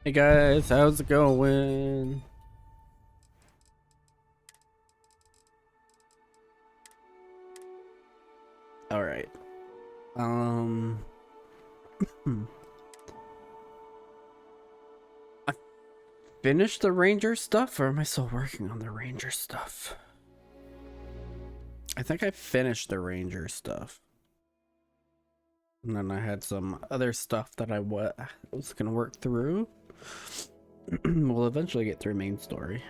Hey guys, how's it going? All right. Hmm. I finished the ranger stuff, or am I still working on the ranger stuff? I think I finished the ranger stuff. And then I had some other stuff that I was gonna work through. We'll eventually get through main story.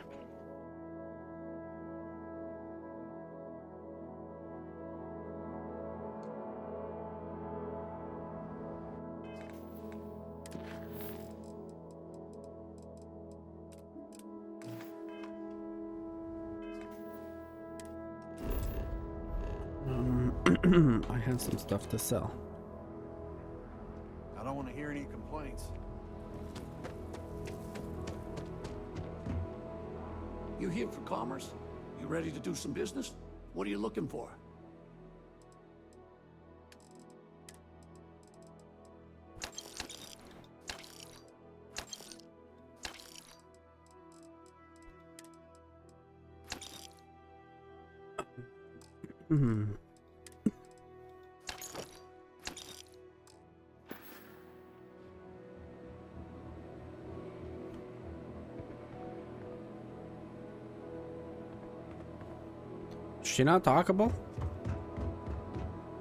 I have some stuff to sell. I don't want to hear any complaints. You here for commerce? You ready to do some business? What are you looking for? Hmm. Is she not talkable?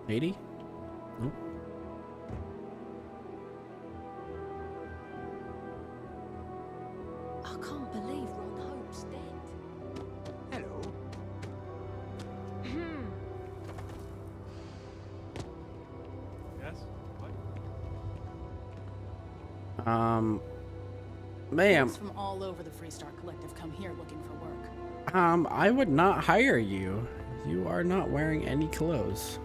80? Nope. I can't believe Ron Hope's dead. Hello. Yes? What? Ma'am, Kids from all over the Freestar Collective come here looking for work. I would not hire you. You are not wearing any clothes.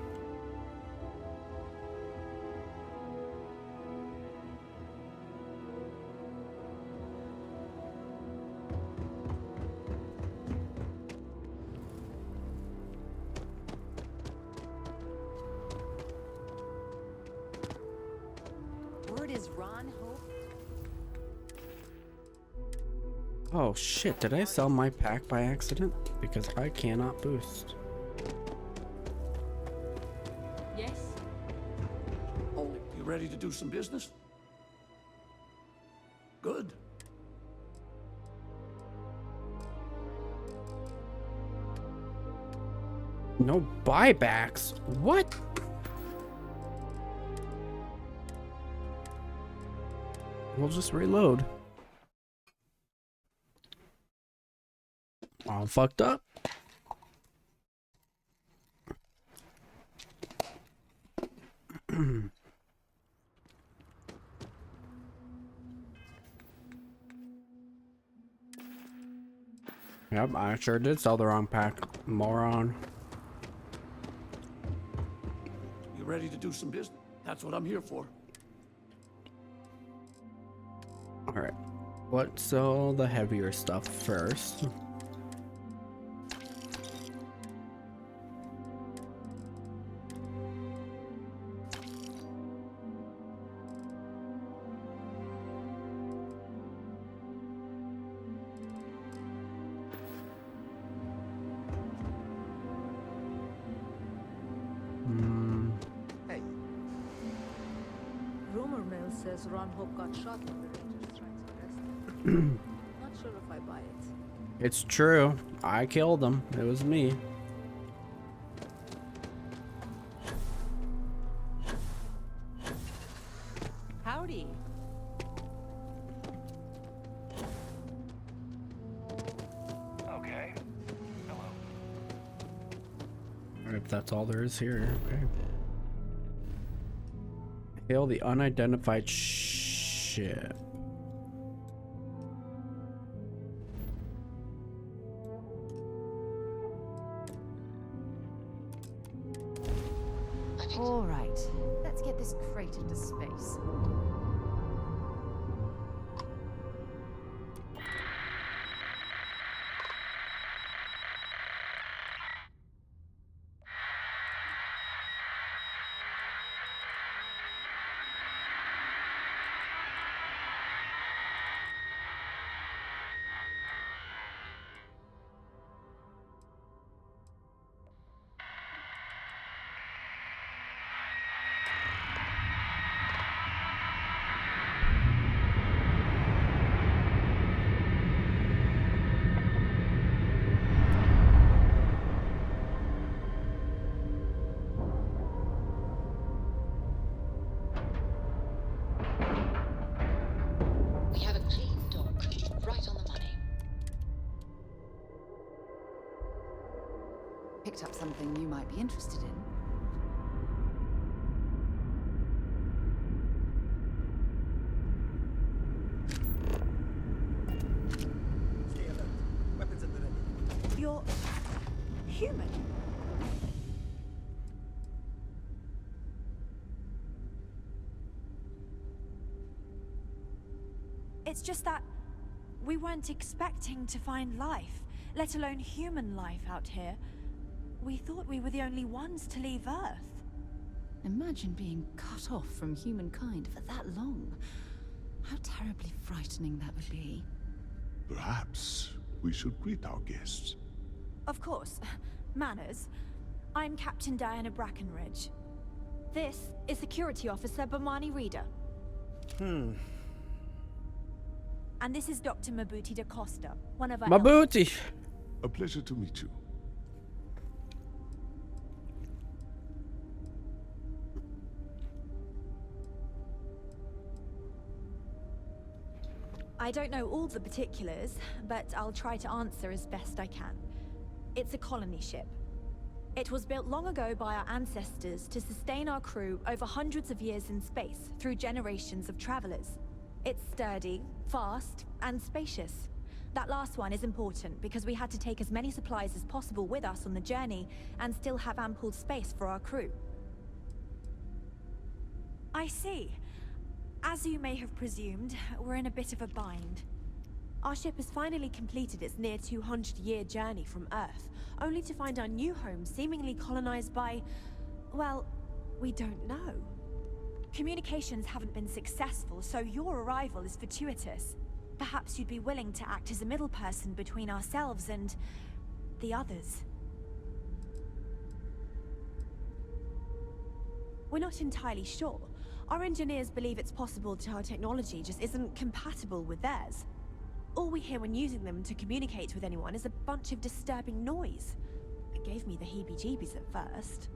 Word is Ron Hope. Oh shit, did I sell my pack by accident? Because I cannot boost. Yes? Oh, you ready to do some business? Good. No buybacks? What? We'll just reload. All fucked up. Yep, I sure did sell the wrong pack. Moron. You ready to do some business? That's what I'm here for. Alright. Let's sell the heavier stuff first. Hey. Rumor mill says Ron Hope got shot when the Rangers tried to arrest him. Not sure if I buy it. It's true. I killed him. It was me. Howdy. Okay. Hello. If that's all there is here, okay. Hail the unidentified ship. All right, let's get this crate into space. picked up something you might be interested in. Stay alert. Weapons at the ready. You're human. It's just that we weren't expecting to find life, let alone human life out here. We thought we were the only ones to leave Earth. Imagine being cut off from humankind for that long. How terribly frightening that would be. Perhaps we should greet our guests. Of course. Manners. I'm Captain Diana Brackenridge. This is Security Officer Bomani Reader. And this is Dr. Mabuti da Costa, one of our... Mabuti! A pleasure to meet you. I don't know all the particulars, but I'll try to answer as best I can. It's a colony ship. It was built long ago by our ancestors to sustain our crew over hundreds of years in space through generations of travelers. It's sturdy, fast, and spacious. That last one is important because we had to take as many supplies as possible with us on the journey and still have ample space for our crew. I see. As you may have presumed, we're in a bit of a bind. Our ship has finally completed its near 200-year journey from Earth, only to find our new home seemingly colonized by... well, we don't know. Communications haven't been successful, so your arrival is fortuitous. Perhaps you'd be willing to act as a middle person between ourselves and... the others. We're not entirely sure. Our engineers believe it's possible that our technology just isn't compatible with theirs. All we hear when using them to communicate with anyone is a bunch of disturbing noise. It gave me the heebie-jeebies at first.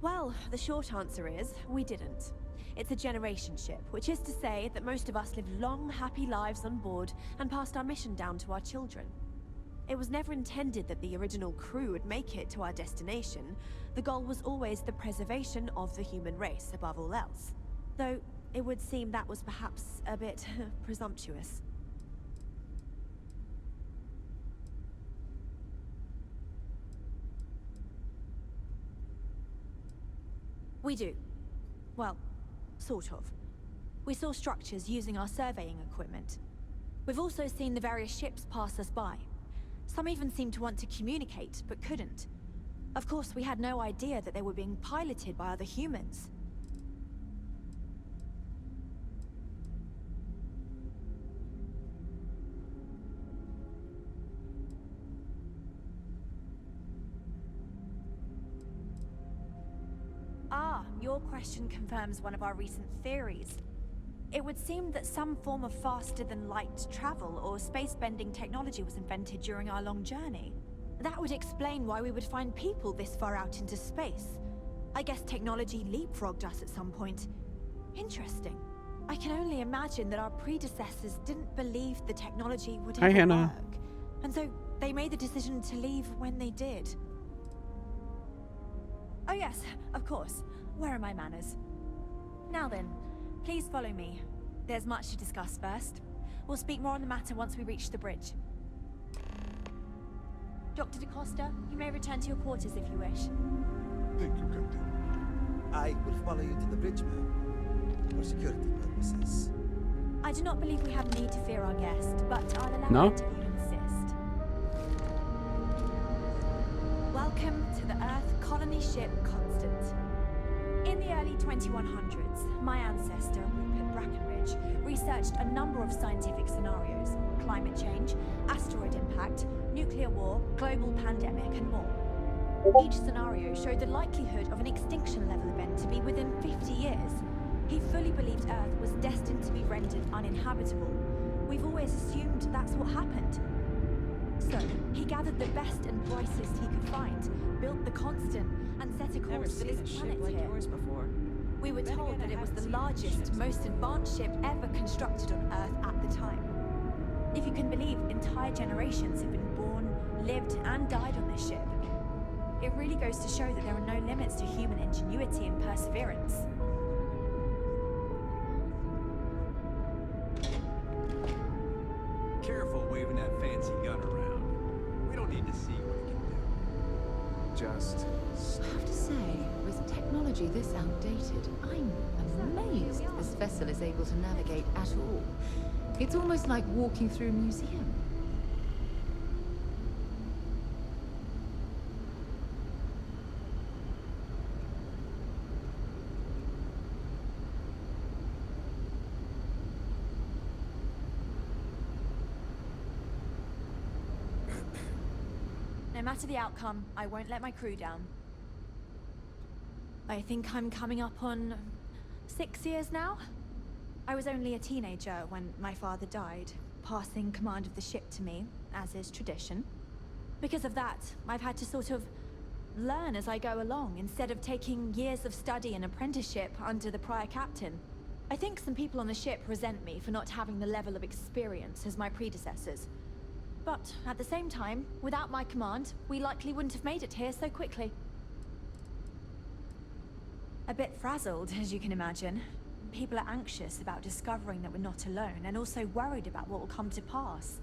Well, the short answer is, we didn't. It's a generation ship, which is to say that most of us lived long, happy lives on board and passed our mission down to our children. It was never intended that the original crew would make it to our destination. The goal was always the preservation of the human race above all else. Though, it would seem that was perhaps a bit presumptuous. We do. Well, sort of. We saw structures using our surveying equipment. We've also seen the various ships pass us by. Some even seemed to want to communicate, but couldn't. Of course, we had no idea that they were being piloted by other humans. Ah, your question confirms one of our recent theories. It would seem that some form of faster-than-light travel or space-bending technology was invented during our long journey. That would explain why we would find people this far out into space. I guess technology leapfrogged us at some point. Interesting. I can only imagine that our predecessors didn't believe the technology would Hi, ever Hannah. work. And so they made the decision to leave when they did. Oh yes, of course. Where are my manners? Now then, please follow me. There's much to discuss first. We'll speak more on the matter once we reach the bridge. Dr. DaCosta, you may return to your quarters if you wish. Thank you, Captain. I will follow you to the bridge, ma'am. For security purposes. I do not believe we have need to fear our guest, but I'll allow No? it if you insist. Welcome to the Earth colony ship Constant. In the early 2100s, my ancestor, Rupert Brackenridge, researched a number of scientific scenarios: climate change, asteroid impact, nuclear war, global pandemic, and more. Each scenario showed the likelihood of an extinction-level event to be within 50 years. He fully believed Earth was destined to be rendered uninhabitable. We've always assumed that's what happened. So, he gathered the best and brightest he could find, built the Constant, and set a course for this planet like here. yours before. We were told that it was the largest, most advanced ship ever constructed on Earth at the time. If you can believe, entire generations have been born, lived and died on this ship. It really goes to show that there are no limits to human ingenuity and perseverance. Careful waving that fancy gun around. We don't need to see what it can do. Just I have to say, with technology this outdated, I'm amazed this vessel is able to navigate at all. It's almost like walking through a museum. No matter the outcome, I won't let my crew down. I think I'm coming up on 6 years now. I was only a teenager when my father died, passing command of the ship to me, as is tradition. Because of that, I've had to sort of learn as I go along, instead of taking years of study and apprenticeship under the prior captain. I think some people on the ship resent me for not having the level of experience as my predecessors. But at the same time, without my command, we likely wouldn't have made it here so quickly. A bit frazzled, as you can imagine. People are anxious about discovering that we're not alone, and also worried about what will come to pass.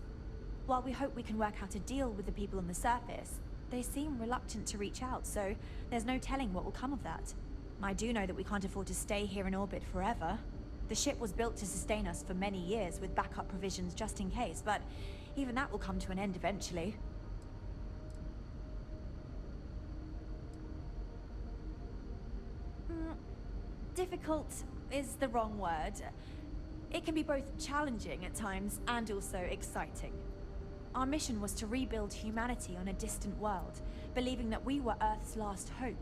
While we hope we can work out a deal with the people on the surface, they seem reluctant to reach out, so there's no telling what will come of that. I do know that we can't afford to stay here in orbit forever. The ship was built to sustain us for many years with backup provisions just in case, but even that will come to an end eventually. Difficult is the wrong word. It can be both challenging at times and also exciting. Our mission was to rebuild humanity on a distant world, believing that we were Earth's last hope.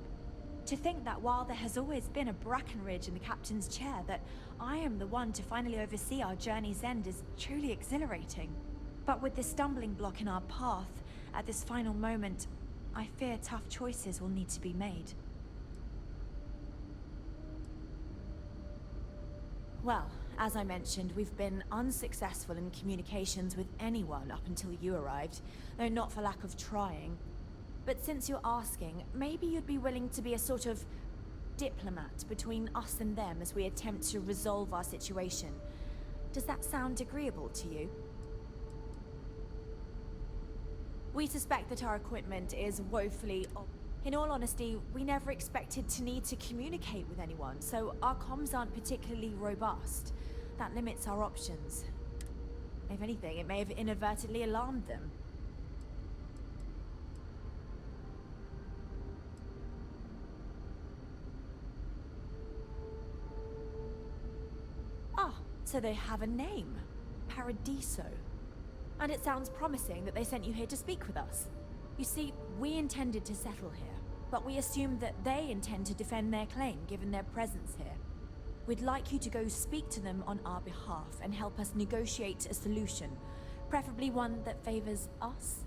To think that while there has always been a Brackenridge in the captain's chair, that I am the one to finally oversee our journey's end is truly exhilarating. But with this stumbling block in our path, at this final moment, I fear tough choices will need to be made. Well, as I mentioned, we've been unsuccessful in communications with anyone up until you arrived, though not for lack of trying. But since you're asking, maybe you'd be willing to be a sort of diplomat between us and them as we attempt to resolve our situation. Does that sound agreeable to you? We suspect that our equipment is woefully... In all honesty, we never expected to need to communicate with anyone, so our comms aren't particularly robust. That limits our options. If anything, it may have inadvertently alarmed them. Ah, so they have a name. Paradiso. And it sounds promising that they sent you here to speak with us. You see, we intended to settle here, but we assumed that they intend to defend their claim given their presence here. We'd like you to go speak to them on our behalf and help us negotiate a solution, preferably one that favors us.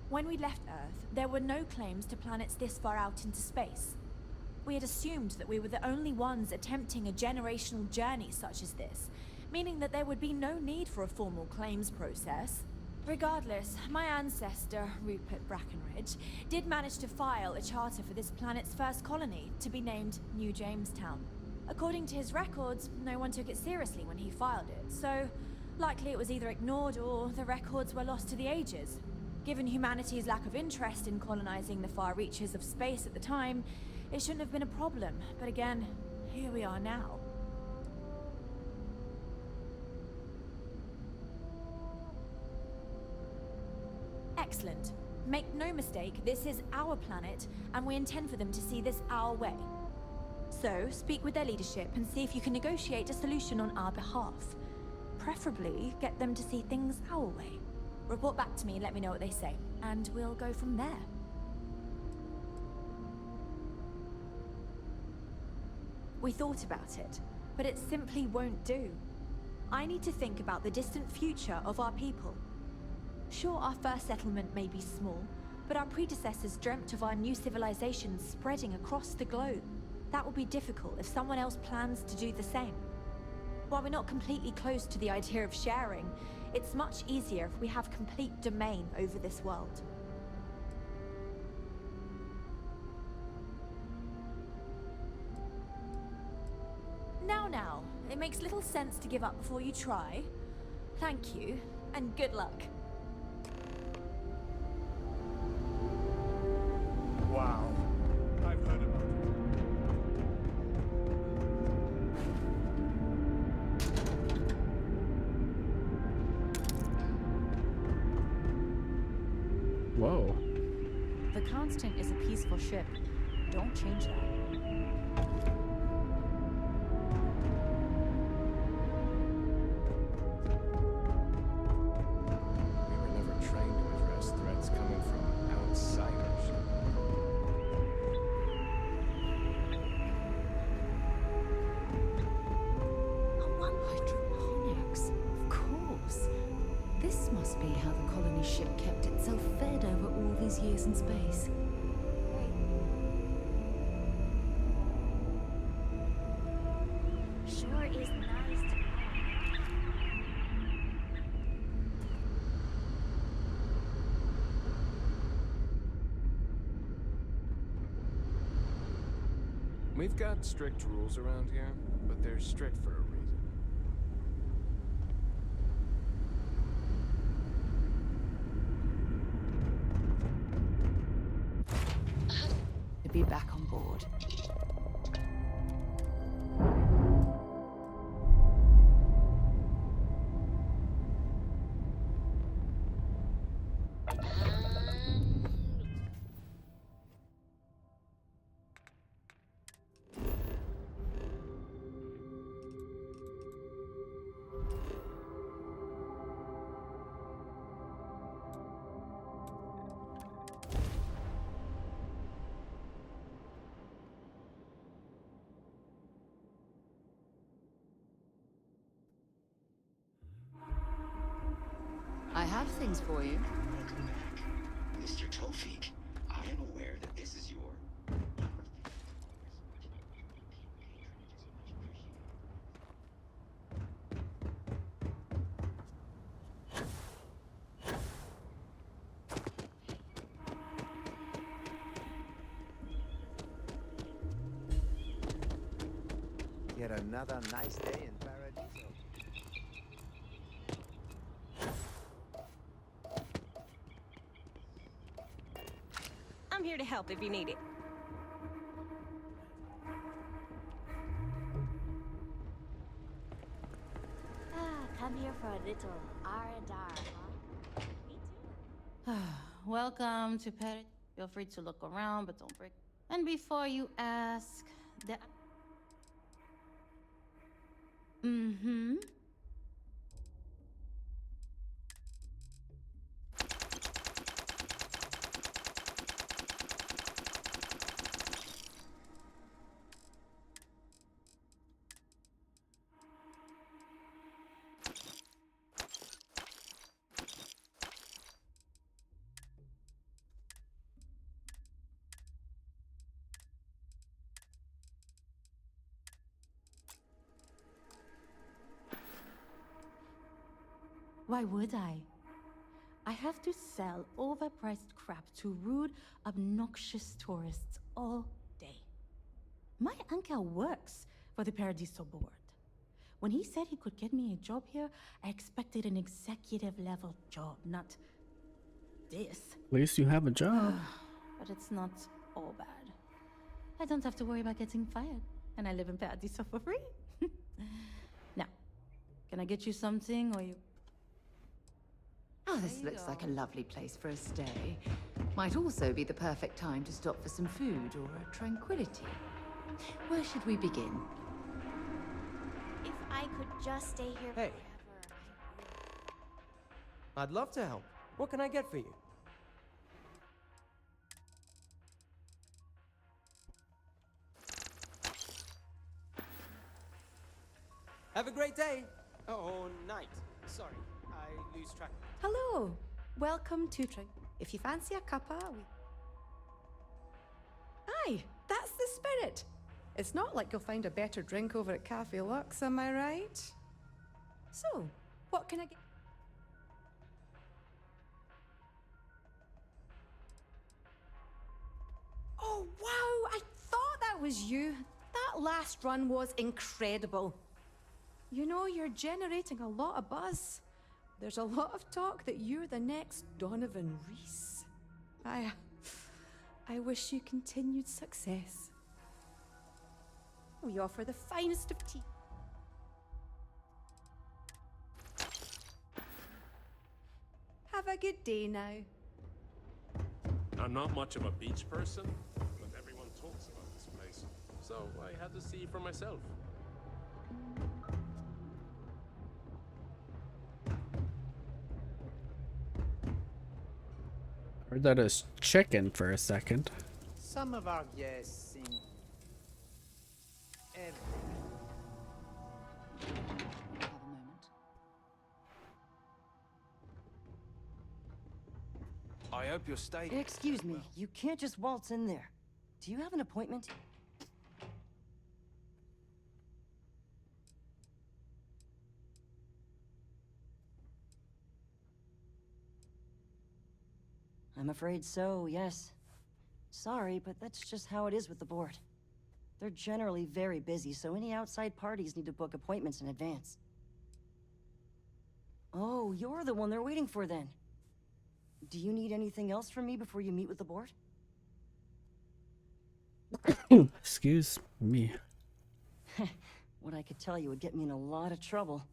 When we left Earth, there were no claims to planets this far out into space. We had assumed that we were the only ones attempting a generational journey such as this, meaning that there would be no need for a formal claims process. Regardless, my ancestor, Rupert Brackenridge, did manage to file a charter for this planet's first colony, to be named New Jamestown. According to his records, no one took it seriously when he filed it, so likely it was either ignored or the records were lost to the ages. Given humanity's lack of interest in colonizing the far reaches of space at the time, it shouldn't have been a problem, but again, here we are now. Excellent. Make no mistake, this is our planet, and we intend for them to see this our way. So, speak with their leadership and see if you can negotiate a solution on our behalf. Preferably, get them to see things our way. Report back to me and let me know what they say, and we'll go from there. We thought about it, but it simply won't do. I need to think about the distant future of our people. Sure, our first settlement may be small, But our predecessors dreamt of our new civilization spreading across the globe. That will be difficult if someone else plans to do the same. While we're not completely close to the idea of sharing, it's much easier if we have complete domain over this world. Now, it makes little sense to give up before you try. Thank you, and good luck. Wow. I've heard about it. Whoa. The Constant is a peaceful ship. Don't change that. We were never trained to address threats coming from outsiders. Hydroponics, of course. This must be how the colony ship kept itself fed over all these years in space. Sure is nice to We've got strict rules around here, but they're strict for a reason. To be back on board. I have things for you. Welcome back, Mr. Tofik. I am aware that this is your... Yet another nice day in Paradiso. I'm here to help if you need it. come here for a little R&R, huh? Me too. Welcome to Paradise. Feel free to look around, but don't break. And before you ask, that. Mm-hmm. Why would I? I have to sell overpriced crap to rude, obnoxious tourists all day. My uncle works for the Paradiso board. When he said he could get me a job here, I expected an executive level job, not this. At least you have a job. But it's not all bad. I don't have to worry about getting fired, and I live in Paradiso for free. Now, can I get you something, or you... Oh, this looks like a lovely place for a stay. Might also be the perfect time to stop for some food or a tranquility. Where should we begin? If I could just stay here Hey. forever, I'd love to help. What can I get for you? Have a great day. Oh, night. Sorry, I lose track. Hello. Welcome to If you fancy a cuppa, Aye, that's the spirit. It's not like you'll find a better drink over at Cafe Lux, am I right? So, what can I get? Oh, wow! I thought that was you. That last run was incredible. You know, you're generating a lot of buzz. There's a lot of talk that you're the next Donovan Reese. I wish you continued success. We offer the finest of tea. Have a good day now. I'm not much of a beach person, but everyone talks about this place, so I had to see for myself. Heard that as chicken for a second. Some of our guests seem everything. Have a moment. I hope you're staying. Excuse me, you can't just waltz in there. Do you have an appointment? I'm afraid so, yes. Sorry, but that's just how it is with the board. They're generally very busy, so any outside parties need to book appointments in advance. Oh, you're the one they're waiting for then. Do you need anything else from me before you meet with the board? Excuse me. What I could tell you would get me in a lot of trouble.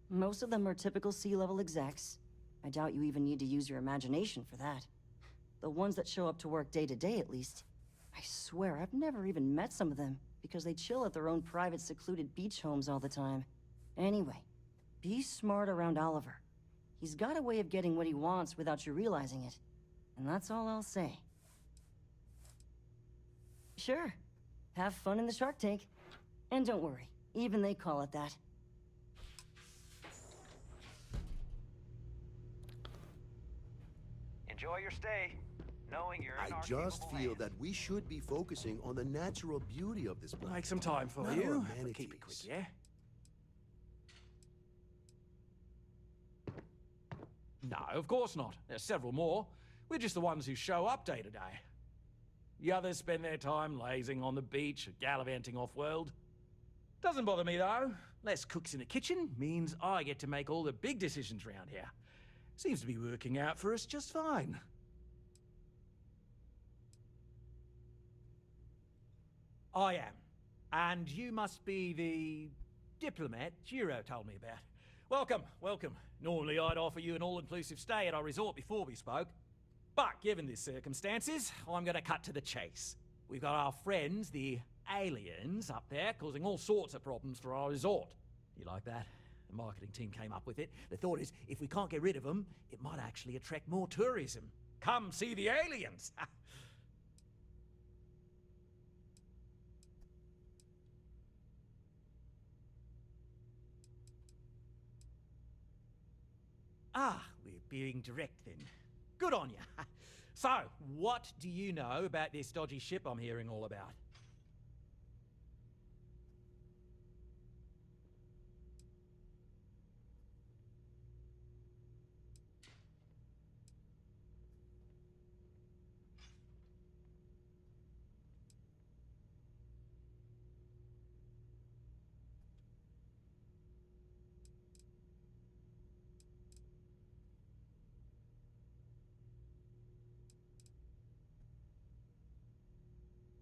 Most of them are typical C-level execs. I doubt you even need to use your imagination for that. The ones that show up to work day to day, at least. I swear, I've never even met some of them, because they chill at their own private secluded beach homes all the time. Anyway, be smart around Oliver. He's got a way of getting what he wants without you realizing it. And that's all I'll say. Sure. Have fun in the shark tank. And don't worry, even they call it that. Enjoy your stay, knowing you're in I our just capable feel hands. that we should be focusing on the natural beauty of this place. Make some time for Not you. our But keep it quick, yeah? No, of course not. There's several more. We're just the ones who show up day to day. The others spend their time lazing on the beach or gallivanting off-world. Doesn't bother me, though. Less cooks in the kitchen means I get to make all the big decisions around here. Seems to be working out for us just fine. I am. And you must be the diplomat Jiro told me about. Welcome, welcome. Normally I'd offer you an all-inclusive stay at our resort before we spoke. But given the circumstances, I'm gonna cut to the chase. We've got our friends, the aliens, up there, causing all sorts of problems for our resort. You like that? The marketing team came up with it. The thought is, if we can't get rid of them, it might actually attract more tourism. Come see the aliens! Ah, we're being direct then. Good on you. So, what do you know about this dodgy ship I'm hearing all about?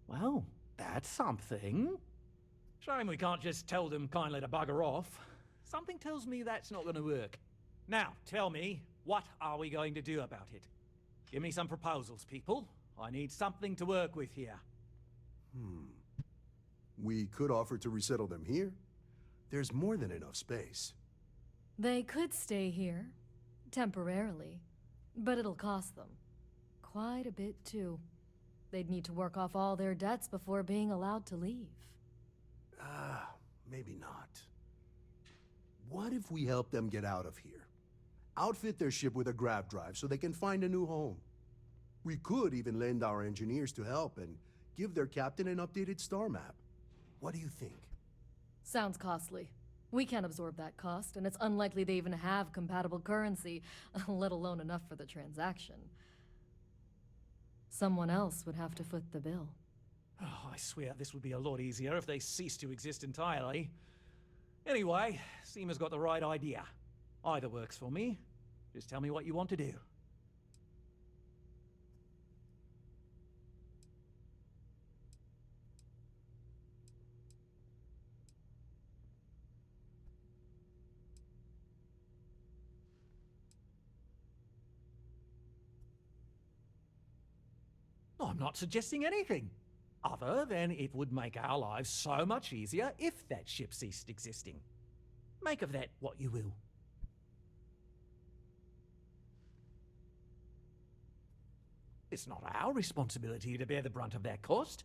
Well, that's something. Shame we can't just tell them kindly to bugger off. Something tells me that's not going to work. Now, tell me, what are we going to do about it? Give me some proposals, people. I need something to work with here. We could offer to resettle them here. There's more than enough space. They could stay here, temporarily, but it'll cost them. Quite a bit, too. They'd need to work off all their debts before being allowed to leave. Maybe not. What if we help them get out of here? Outfit their ship with a grab drive so they can find a new home. We could even lend our engineers to help and give their captain an updated star map. What do you think? Sounds costly. We can't absorb that cost, and it's unlikely they even have compatible currency, let alone enough for the transaction. Someone else would have to foot the bill. Oh, I swear this would be a lot easier if they ceased to exist entirely. Anyway, Seema's got the right idea. Either works for me. Just tell me what you want to do. I'm not suggesting anything, other than it would make our lives so much easier if that ship ceased existing. Make of that what you will. It's not our responsibility to bear the brunt of that cost.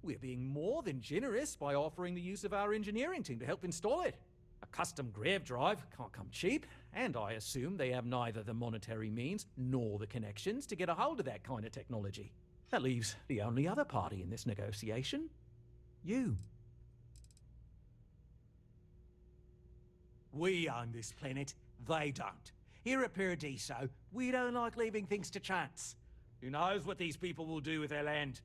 We're being more than generous by offering the use of our engineering team to help install it. A custom grav drive can't come cheap, and I assume they have neither the monetary means nor the connections to get a hold of that kind of technology. That leaves the only other party in this negotiation. You. We own this planet, they don't. Here at Paradiso, we don't like leaving things to chance. Who knows what these people will do with their land?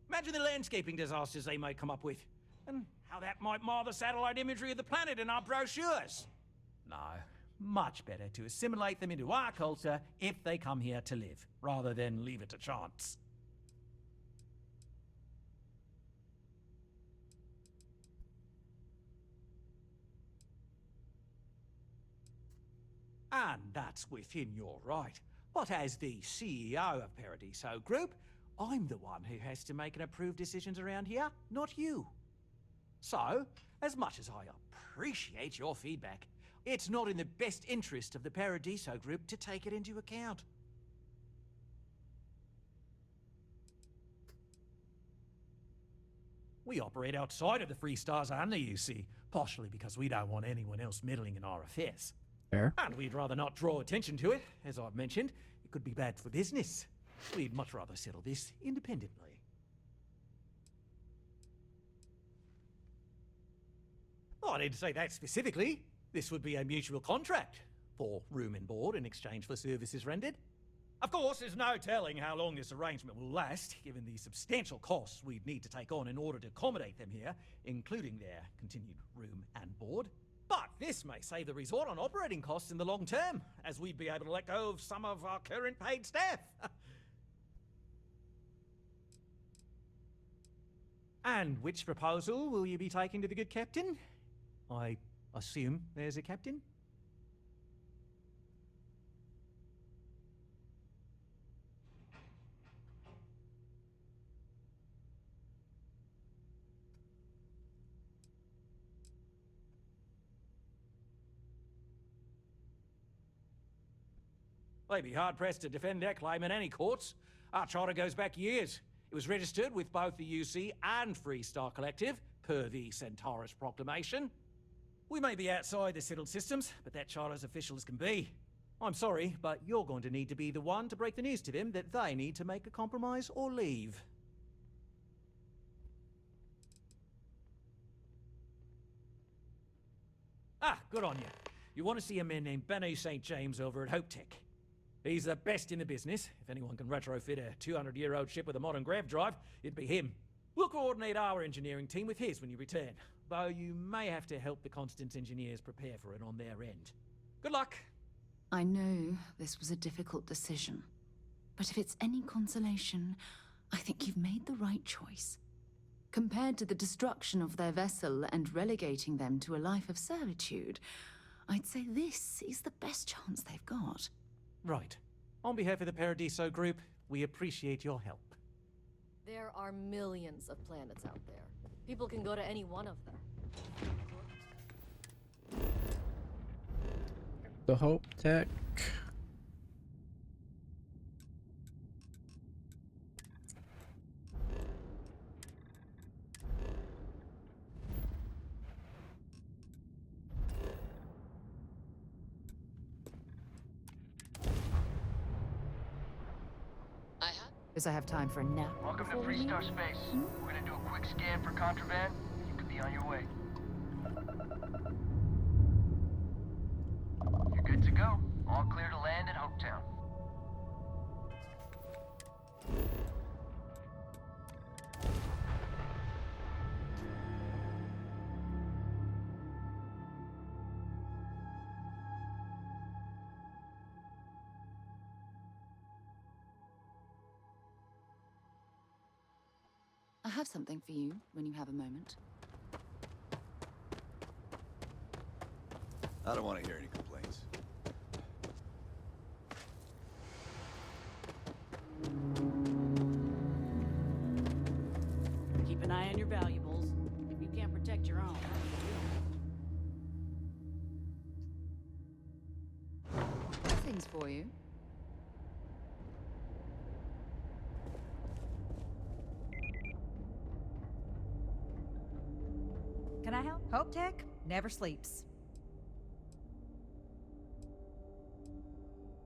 Imagine the landscaping disasters they might come up with, and how that might mar the satellite imagery of the planet in our brochures. No, much better to assimilate them into our culture if they come here to live, rather than leave it to chance. And that's within your right. But as the CEO of Paradiso Group, I'm the one who has to make and approve decisions around here, not you. So, as much as I appreciate your feedback, it's not in the best interest of the Paradiso Group to take it into account. We operate outside of the Free Stars only, you see, partially because we don't want anyone else meddling in our affairs. Fair. And we'd rather not draw attention to it. As I've mentioned, it could be bad for business. We'd much rather settle this independently. Oh, I didn't say that specifically. This would be a mutual contract for room and board in exchange for services rendered. Of course, there's no telling how long this arrangement will last, given the substantial costs we'd need to take on in order to accommodate them here, including their continued room and board. But this may save the resort on operating costs in the long term, as we'd be able to let go of some of our current paid staff. And which proposal will you be taking to the good captain? I assume there's a captain? They'd be hard-pressed to defend their claim in any courts. Our charter goes back years. It was registered with both the UC and Free Star Collective, per the Centaurus Proclamation. We may be outside the settled systems, but that charter's official as can be. I'm sorry, but you're going to need to be the one to break the news to them that they need to make a compromise or leave. Ah, good on you. You want to see a man named Benny St. James over at Hope Tech. He's the best in the business. If anyone can retrofit a 200-year-old ship with a modern grav drive, it'd be him. We'll coordinate our engineering team with his when you return, though you may have to help the Constance engineers prepare for it on their end. Good luck. I know this was a difficult decision, but if it's any consolation, I think you've made the right choice. Compared to the destruction of their vessel and relegating them to a life of servitude, I'd say this is the best chance they've got. Right. On behalf of the Paradiso Group, we appreciate your help. There are millions of planets out there. People can go to any one of them. The Hope Tech. I have Guess I have time for a nap. Welcome to before we leave. Freestar Space. We're gonna do a quick scan for contraband. You could be on your way. You're good to go. All clear to land at Hopetown. I have something for you when you have a moment. I don't want to hear any complaints. Keep an eye on your valuables. If you can't protect your own, Things for you. Can I help? Hope Tech never sleeps.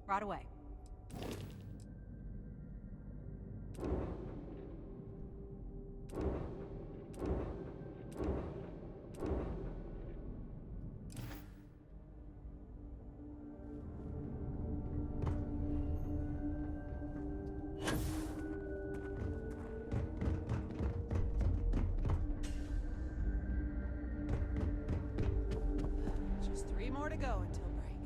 Right away. just 3 more to go until break.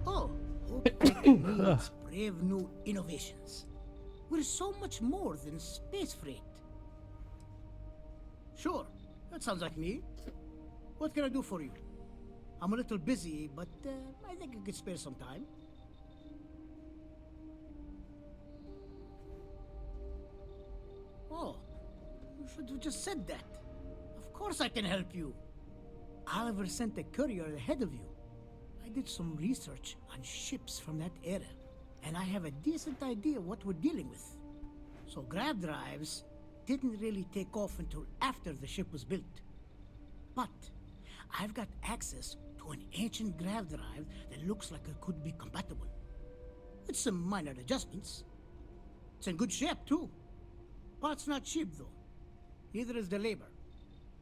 Oh, Hope Tech needs brave new innovations. We're so much more than space freight. Sure, that sounds like me. What can I do for you? I'm a little busy, but I think I could spare some time. Oh, you should have just said that. Of course I can help you. Oliver sent a courier ahead of you. I did some research on ships from that era, and I have a decent idea what we're dealing with. So grav drives didn't really take off until after the ship was built. But I've got access to an ancient grav drive that looks like it could be compatible. With some minor adjustments. It's in good shape, too. Parts not cheap, though. Neither is the labor.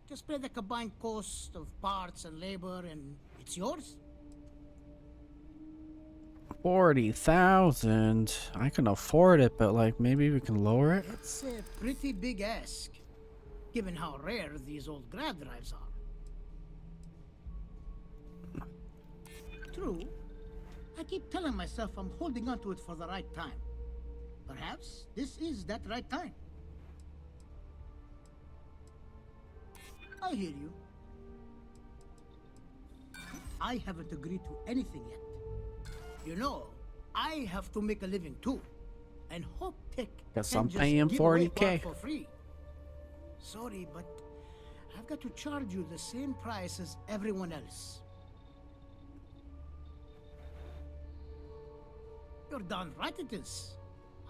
Just pay the combined cost of parts and labor, and it's yours. 40,000. I can afford it, but like maybe we can lower it. It's a pretty big ask, given how rare these old grav drives are. True. I keep telling myself I'm holding on to it for the right time. Perhaps this is that right time. I hear you. I haven't agreed to anything yet. You know, I have to make a living too. And Hope Tech Guess can't I'm just paying give away 40K. parts for free. Sorry, but I've got to charge you the same price as everyone else. You're darn right it is.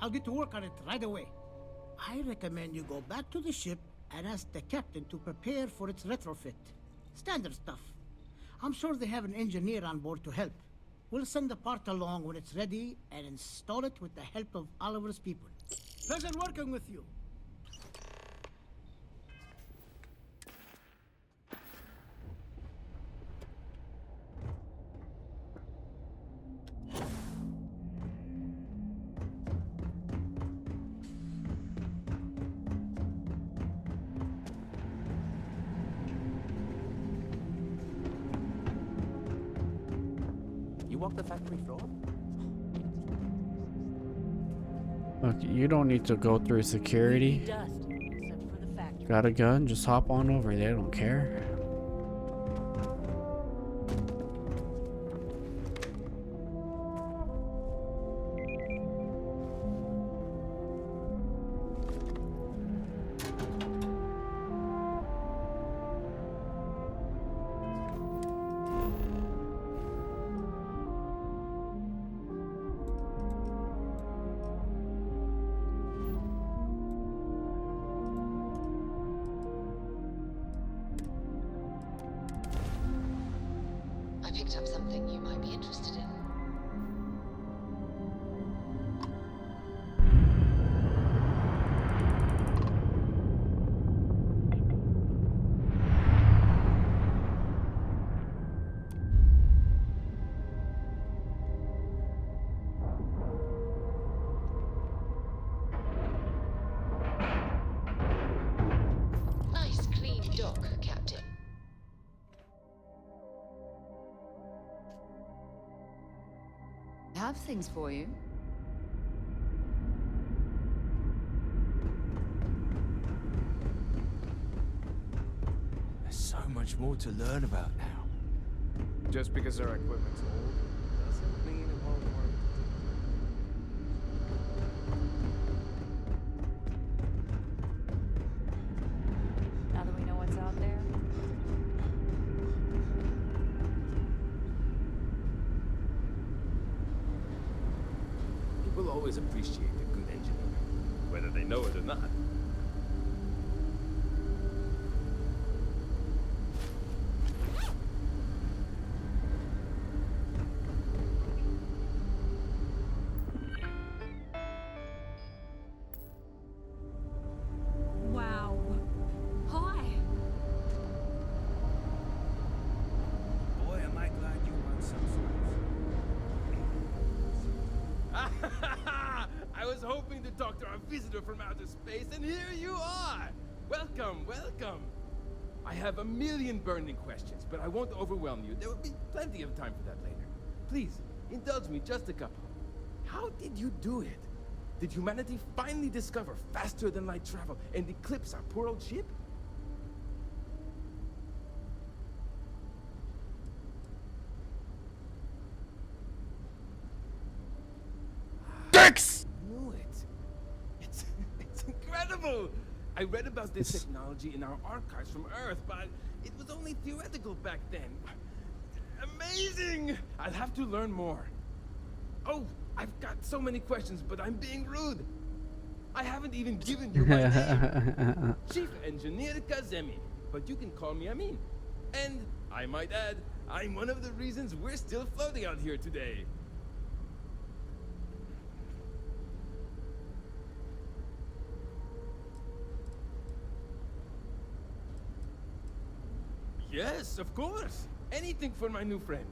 I'll get to work on it right away. I recommend you go back to the ship and ask the captain to prepare for its retrofit. Standard stuff. I'm sure they have an engineer on board to help. We'll send the part along when it's ready and install it with the help of Oliver's people. Pleasure working with you. You walk the factory floor? Look, you don't need to go through security. Dust, except for the factory. Got a gun? Just hop on over. They don't care. I picked up something you might be interested in. have things for you. There's so much more to learn about now. Just because our equipment's old doesn't mean it won't work. Now that we know what's out there, People always appreciate a good engineer, whether they know it or not. wow. Hi. Boy, am I glad you won some sort of... I was hoping to talk to our visitor from outer space, and here you are! Welcome, welcome! I have a million burning questions, but I won't overwhelm you. There will be plenty of time for that later. Please, indulge me just a couple. How did you do it? Did humanity finally discover faster than light travel and eclipse our poor old ship? Dicks! Knew it. It's incredible. I read about this technology in our archives from Earth, but it was only theoretical back then. Amazing! I'll have to learn more. Oh, I've got so many questions, but I'm being rude. I haven't even given you my name. Chief Engineer Kazemi, but you can call me Amin. And I might add, I'm one of the reasons we're still floating out here today. Yes, of course. Anything for my new friend.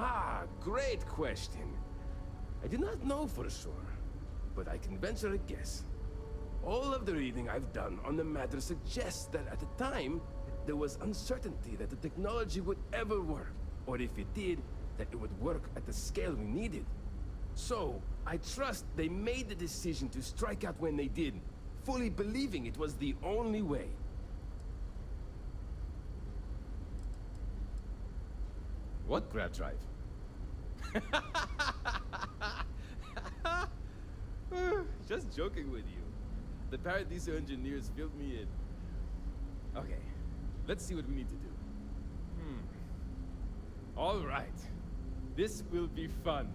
Ah, great question. I do not know for sure, but I can venture a guess. All of the reading I've done on the matter suggests that at the time, there was uncertainty that the technology would ever work, or if it did, that it would work at the scale we needed. So, I trust they made the decision to strike out when they did, fully believing it was the only way. What grab drive? Just joking with you. The Paradiso engineers filled me in. Okay, let's see what we need to do. All right. This will be fun.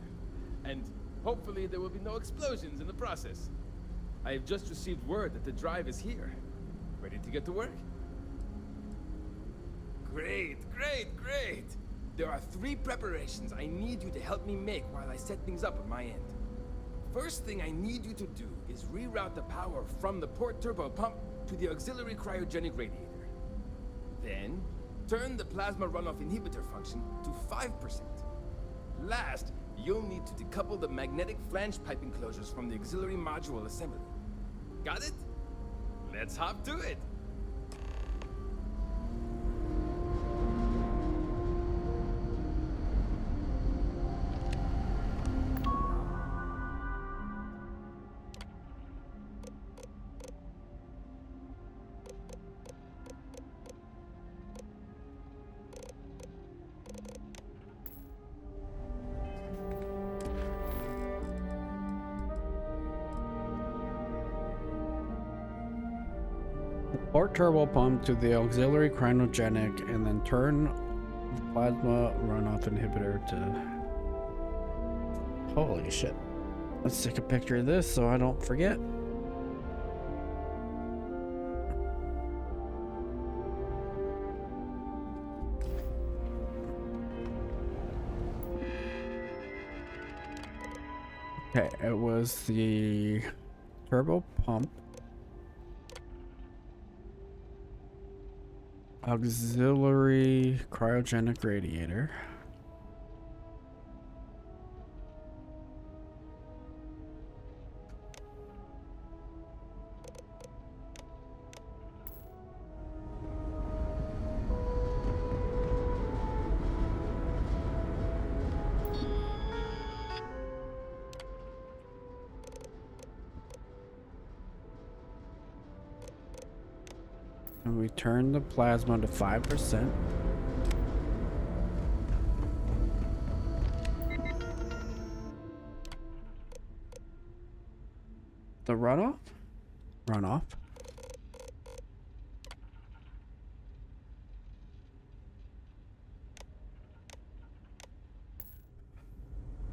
And hopefully there will be no explosions in the process. I have just received word that the drive is here. Ready to get to work? Great, great, great! There are 3 preparations I need you to help me make while I set things up on my end. First thing I need you to do is reroute the power from the port turbo pump to the auxiliary cryogenic radiator. Then, turn the plasma runoff inhibitor function to 5%. Last, you'll need to decouple the magnetic flange pipe enclosures from the auxiliary module assembly. Got it? Let's hop to it! Port turbo pump to the auxiliary cryogenic and then turn the plasma runoff inhibitor to... Holy shit. Let's take a picture of this so I don't forget. Okay, it was the turbo pump, auxiliary cryogenic radiator, And we turn the plasma to 5%. The runoff? Runoff.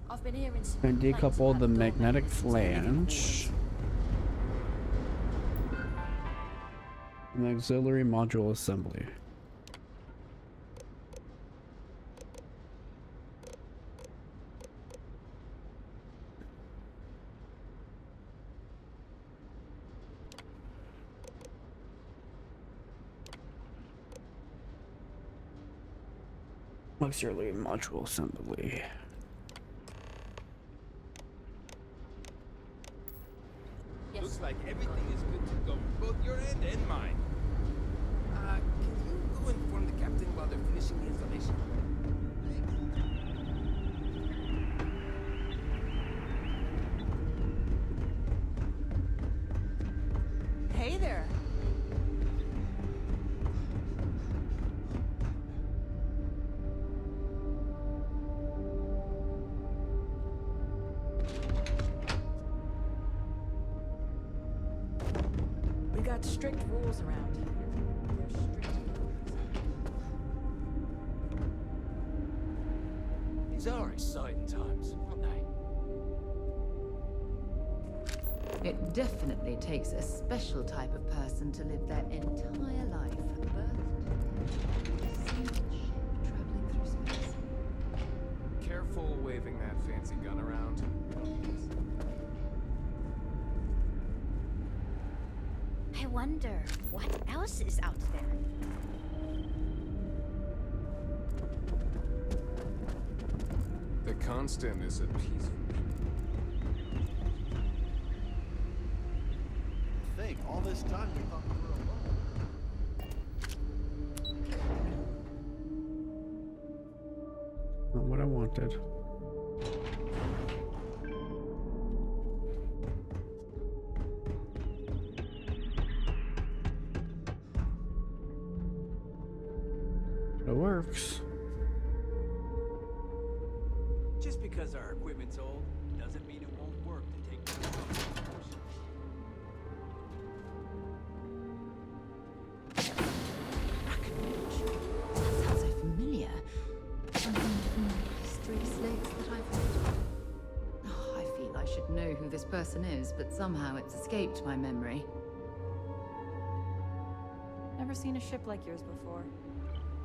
I've been hearing some And complaints decouple about the door magnetic mechanisms in living flange. quarters. And the auxiliary module assembly. Auxiliary module assembly. Looks like everything is good to go, both your end and mine. Can you go inform the captain while they're finishing the installation? Hey there. We got strict rules around here. They're strict rules. These are exciting times, aren't they? It definitely takes a special type of person to live their entire life from birth to death. Single ship traveling through space. Careful waving that fancy gun around. I wonder what else is out there. The Constant is a peaceful. Think, all this time we thought we were alone. Not what I wanted. It works. Just because our equipment's old doesn't mean it won't work to take down something. That sounds so familiar. Something from history slates that I've read. Oh, I feel I should know who this person is, but somehow it's escaped my memory. Never seen a ship like yours before.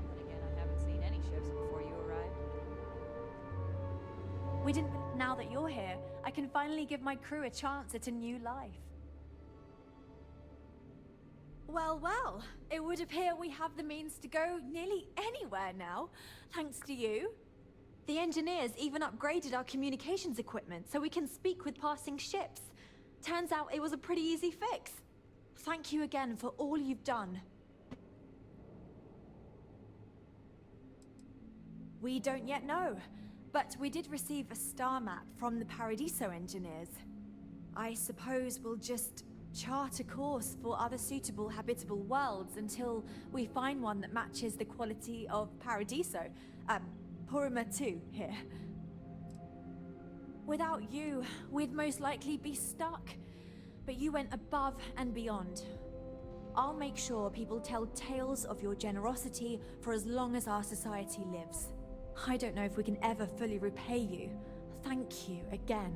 Then again, I haven't seen any ships before you arrived. We didn't. Now that you're here, I can finally give my crew a chance at a new life. Well, well, it would appear we have the means to go nearly anywhere now, thanks to you. The engineers even upgraded our communications equipment so we can speak with passing ships. Turns out it was a pretty easy fix. Thank you again for all you've done. We don't yet know, but we did receive a star map from the Paradiso engineers. I suppose we'll just chart a course for other suitable habitable worlds until we find one that matches the quality of Paradiso. Purima 2 here. Without you, we'd most likely be stuck. But you went above and beyond. I'll make sure people tell tales of your generosity for as long as our society lives. I don't know if we can ever fully repay you. Thank you again.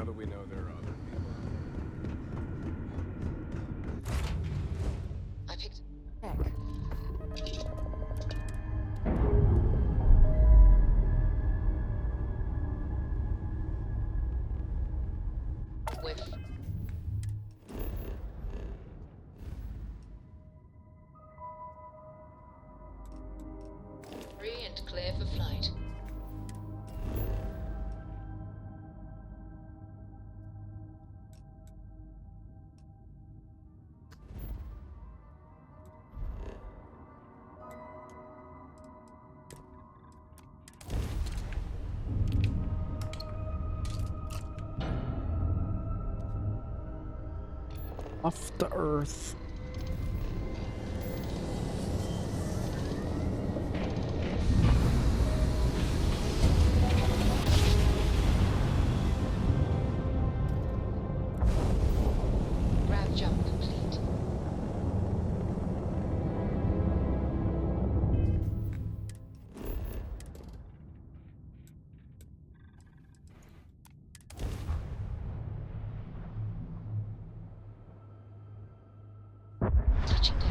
Now that we know there are other people. I picked. Heck. With. Free and clear for flight. Off the earth. Grav jump complete. Touching down.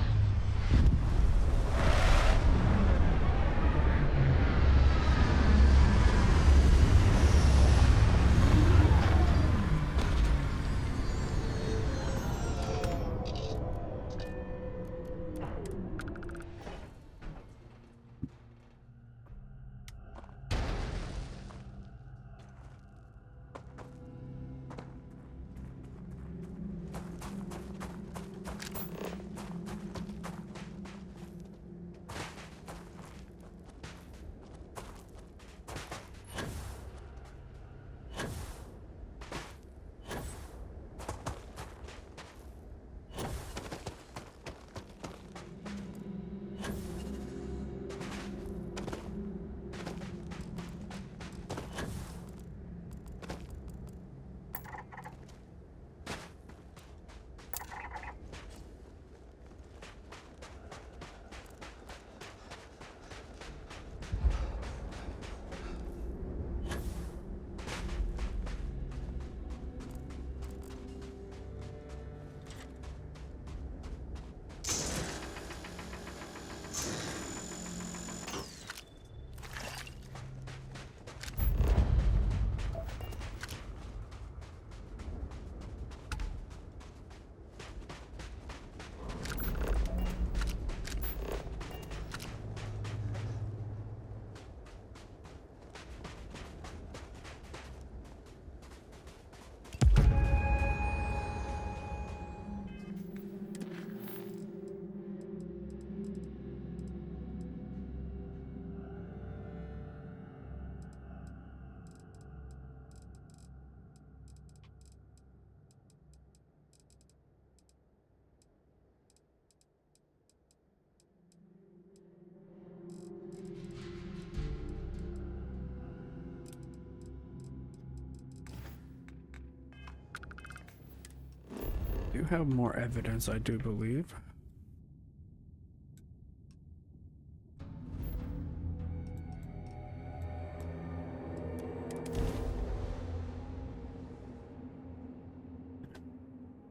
Do have more evidence, I do believe.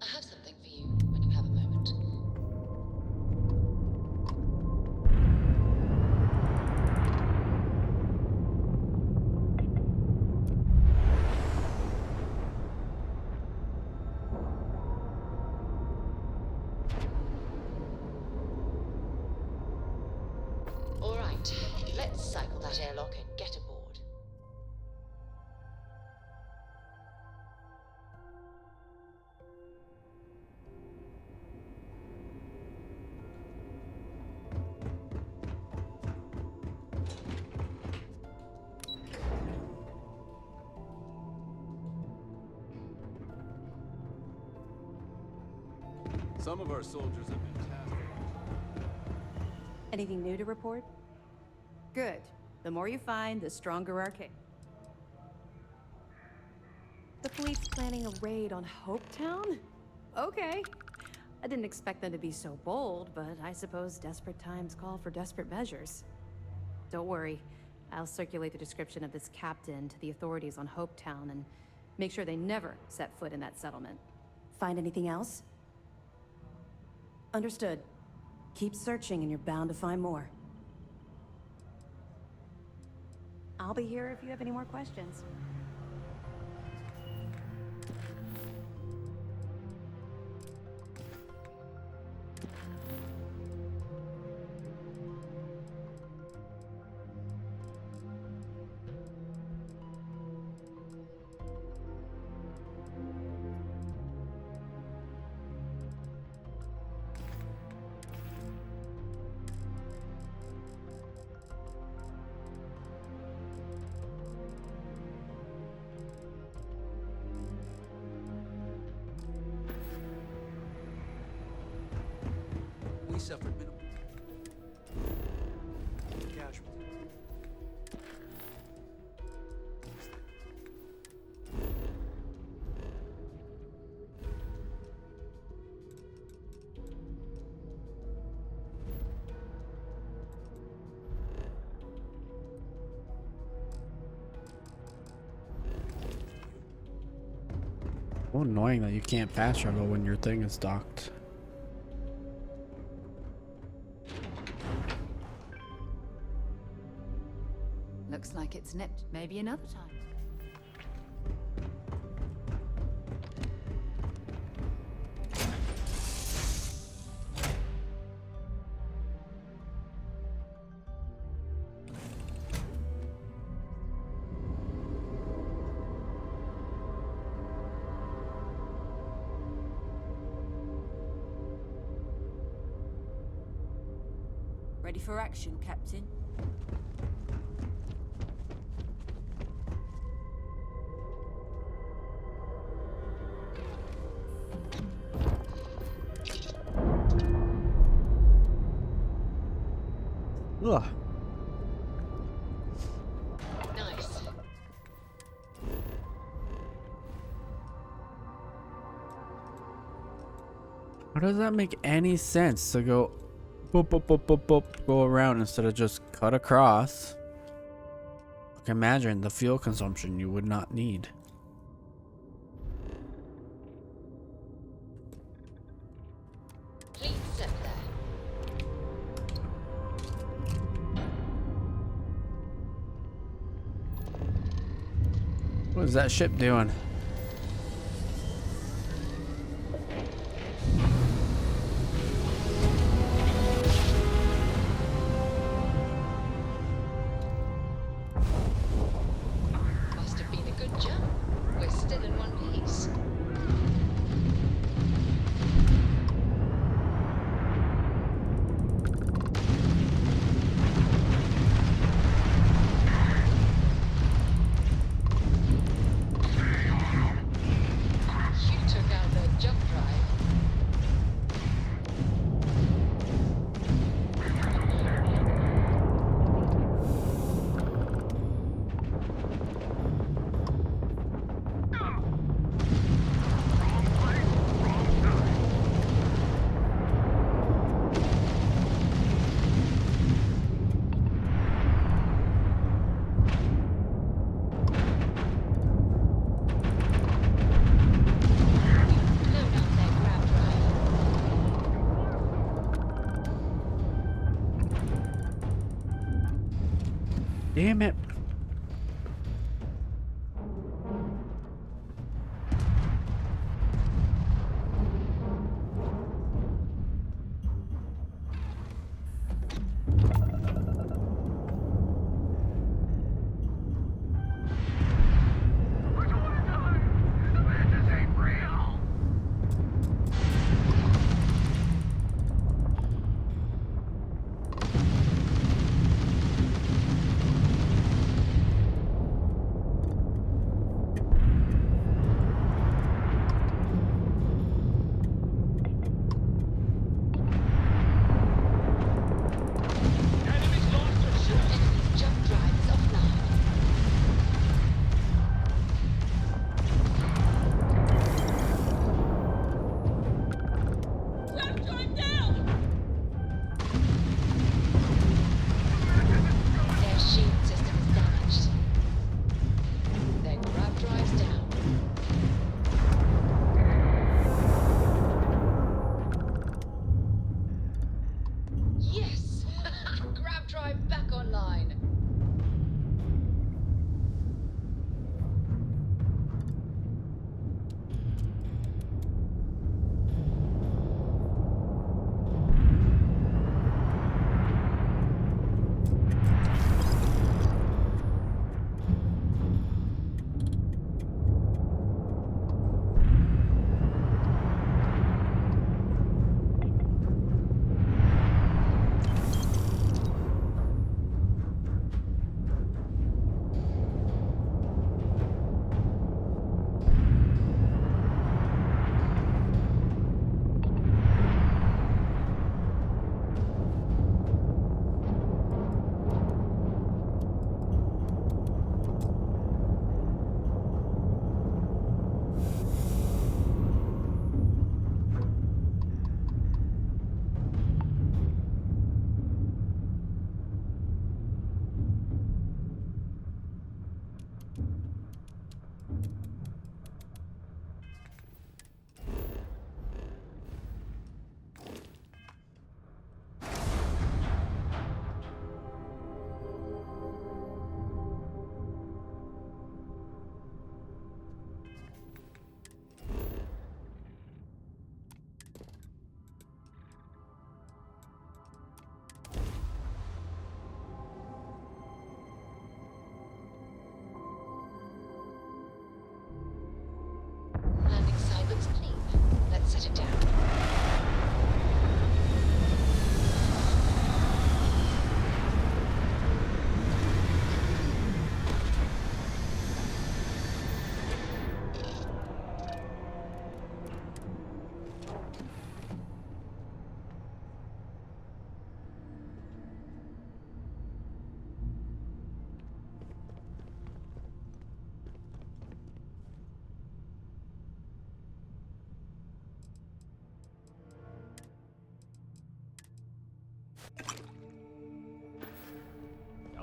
I have something for you when you have a moment. All right, let's cycle that airlock and get aboard. Some of our soldiers have been tasked. Anything new to report? Good. The more you find, the stronger our case. The fleet's planning a raid on Hopetown? Okay. I didn't expect them to be so bold, but I suppose desperate times call for desperate measures. Don't worry. I'll circulate the description of this captain to the authorities on Hopetown, and Make sure they never set foot in that settlement. Find anything else? Understood. Keep searching and you're bound to find more. I'll be here if you have any more questions. We suffered minimal casualties. So annoying that you can't fast travel when your thing is docked. Looks like it's nipped. Maybe another time. Ready for action, Captain? Ugh. Nice. How does that make any sense to go boop, boop, boop, boop, boop, go around instead of just cut across? Like, imagine the fuel consumption you would not need. Please set there. What is that ship doing? Must have been a good jump. We're still in one piece. You took out the jump drive. Load out that grab drive. Damn it.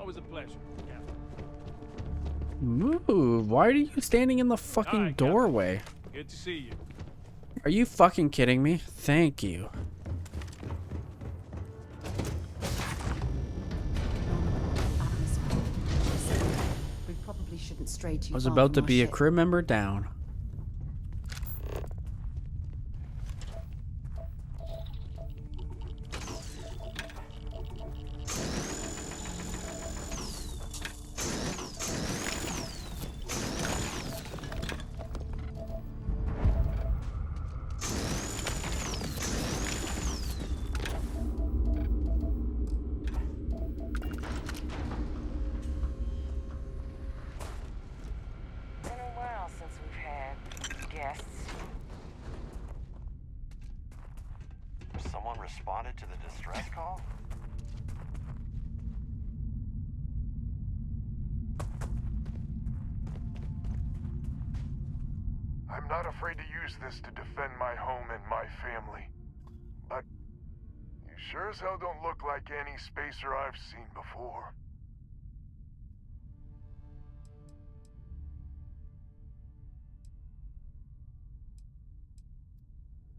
Always a pleasure, Captain. Move. Why are you standing in the fucking Alright, doorway? Good to see you. Are you fucking kidding me? Thank you. We probably shouldn't stray too I was far about from to our be a ship. crew member down. Been a while since we've had guests. Someone responded to the distress call? I'm not afraid to use this to defend my home and my family. But you sure as hell don't look like any spacer I've seen before.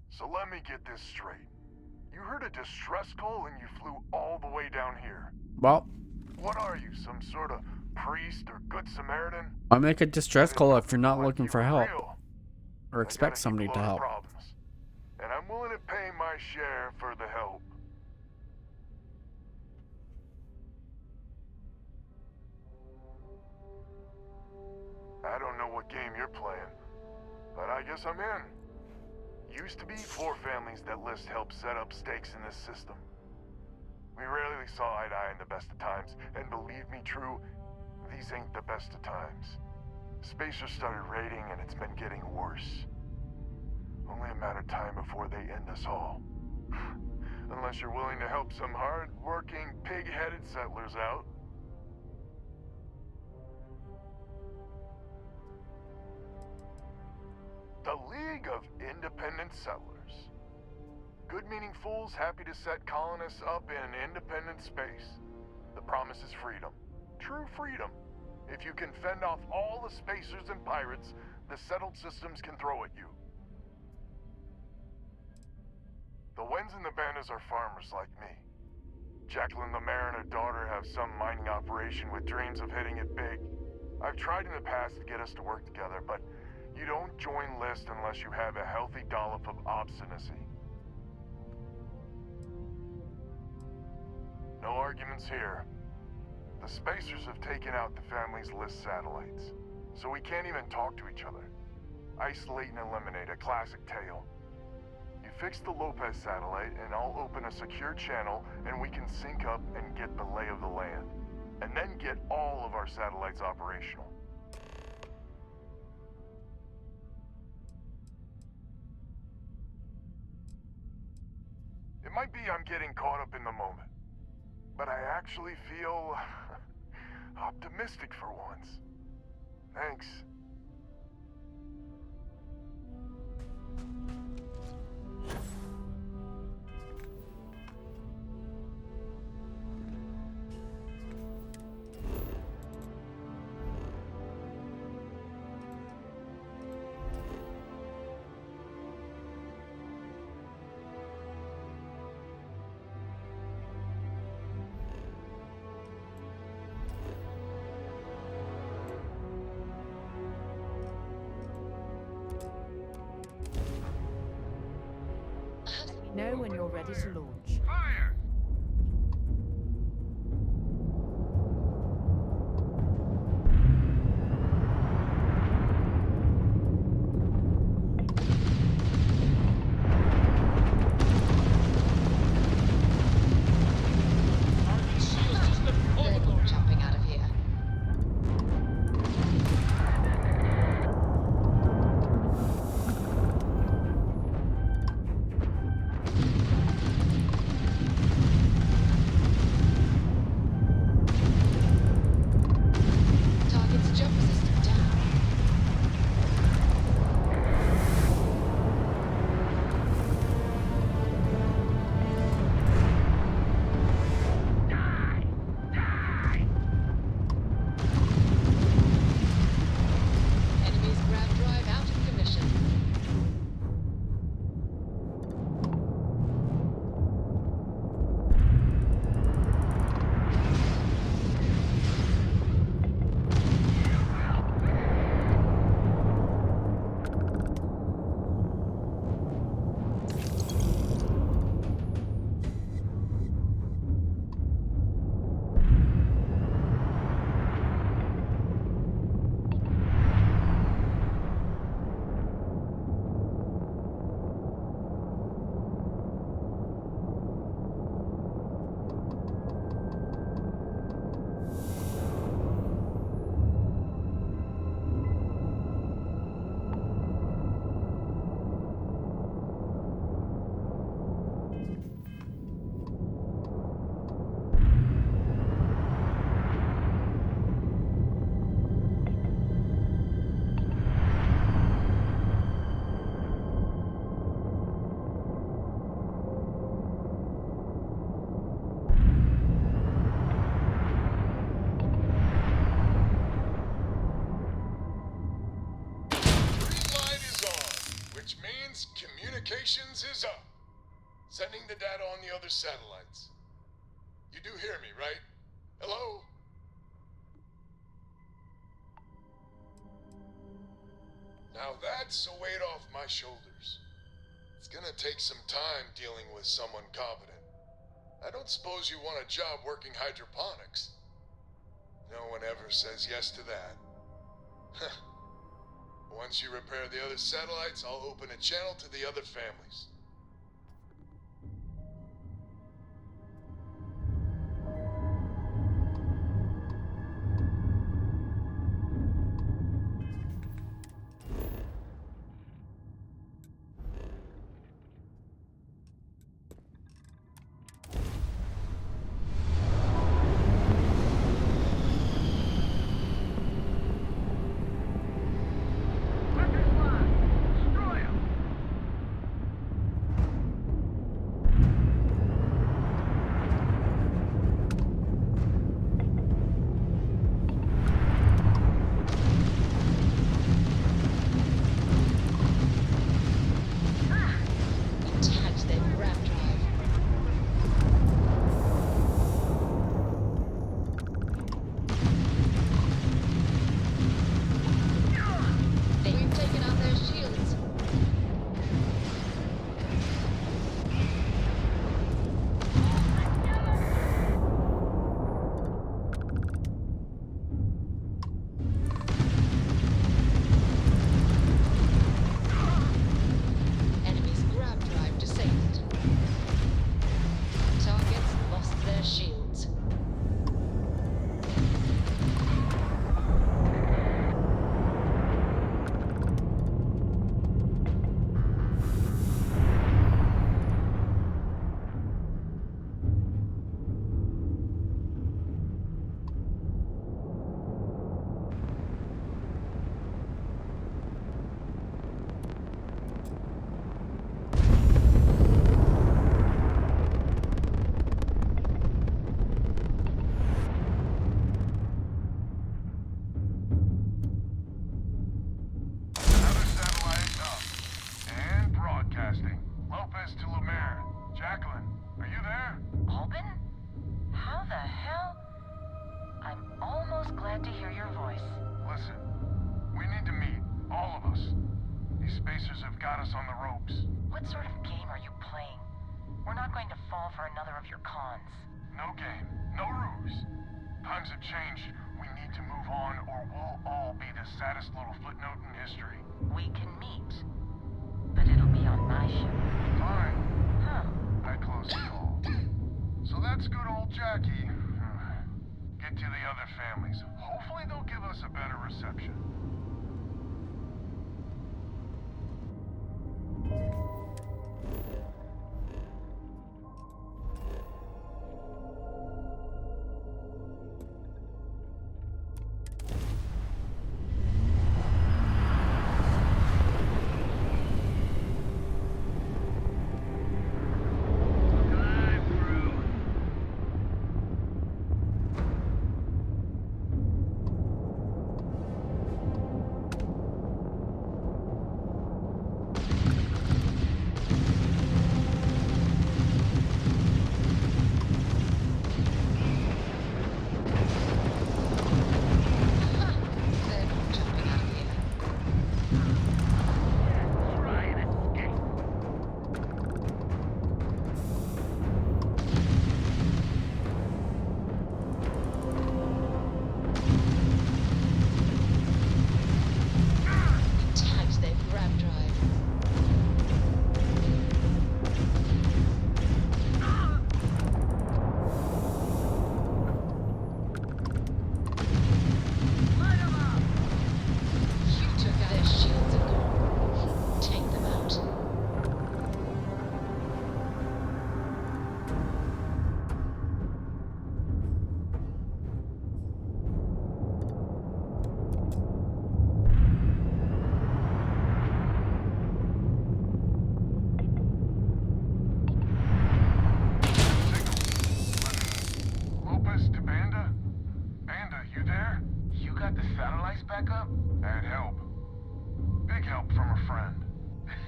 So let me get this straight. You heard a distress call and you flew all the way down here. Well, What are you, some sort of priest or good Samaritan? I make a distress call if you're not looking for help or I expect got a somebody heap to load of help. problems, and I'm willing to pay my share for the help. I don't know what game you're playing, but I guess I'm in. Used to be 4 families that list help set up stakes in this system. We rarely saw eye to eye in the best of times, and believe me, True, these ain't the best of times. Spacers started raiding, and it's been getting worse. Only a matter of time before they end us all. Unless you're willing to help some hard-working, pig-headed settlers out. The League of Independent Settlers. Good-meaning fools happy to set colonists up in independent space. The promise is freedom. True freedom. If you can fend off all the spacers and pirates the settled systems can throw at you. The Wens and the Bandas are farmers like me. Jacqueline the mayor and her daughter have some mining operation with dreams of hitting it big. I've tried in the past to get us to work together, but you don't join list unless you have a healthy dollop of obstinacy. No arguments here. The Spacers have taken out the family's list satellites, so we can't even talk to each other. Isolate and eliminate, a classic tale. You fix the Lopez satellite and I'll open a secure channel and we can sync up and get the lay of the land. And then get all of our satellites operational. It might be I'm getting caught up in the moment, but I actually feel optimistic for once. Thanks. Let me know when you're ready to launch. Jumping out of here. means communications is up. Sending the data on the other satellites. You do hear me, right? Hello? Now that's a weight off my shoulders. It's gonna take some time dealing with someone competent. I don't suppose you want a job working hydroponics. No one ever says yes to that. Once you repair the other satellites, I'll open a channel to the other families.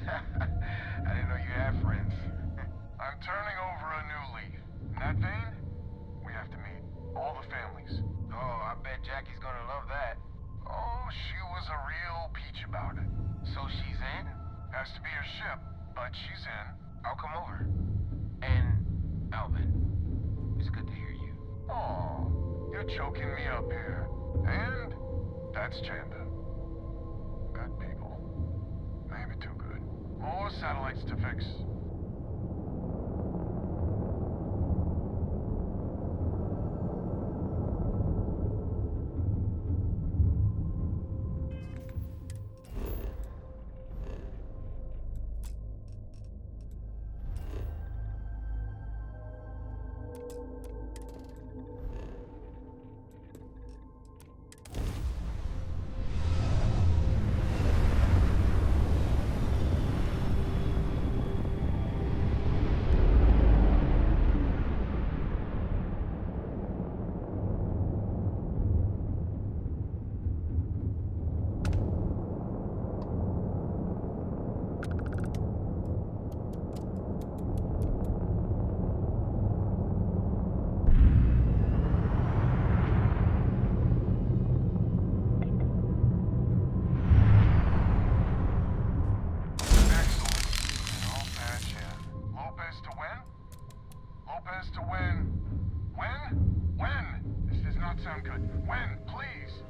I didn't know you had friends. I'm turning over a new leaf. In that vein, we have to meet all the families. Oh, I bet Jackie's gonna love that. Oh, she was a real peach about it. So she's in? Has to be her ship, but she's in. I'll come over. And, Alvin, it's good to hear you. Oh, you're choking me up here. And that's Chanda. Good people. Maybe too good. More satellites to fix. Sound good. When? Please.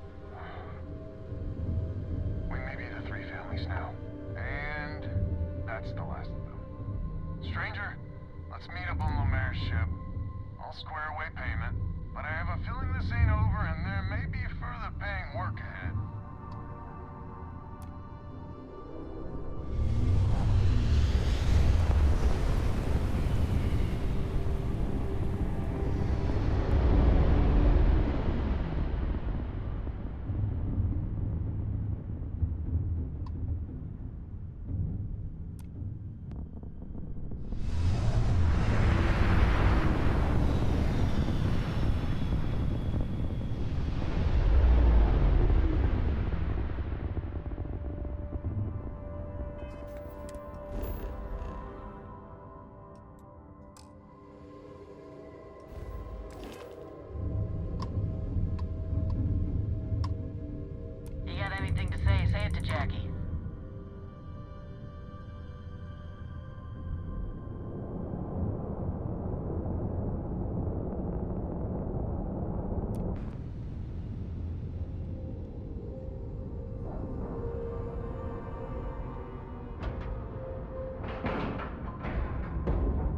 We may be the three families now. And that's the last of them. Stranger, let's meet up on Lemaire's ship. I'll square away payment, but I have a feeling this ain't over and there may be further paying work ahead. Anything to say, say it to Jackie.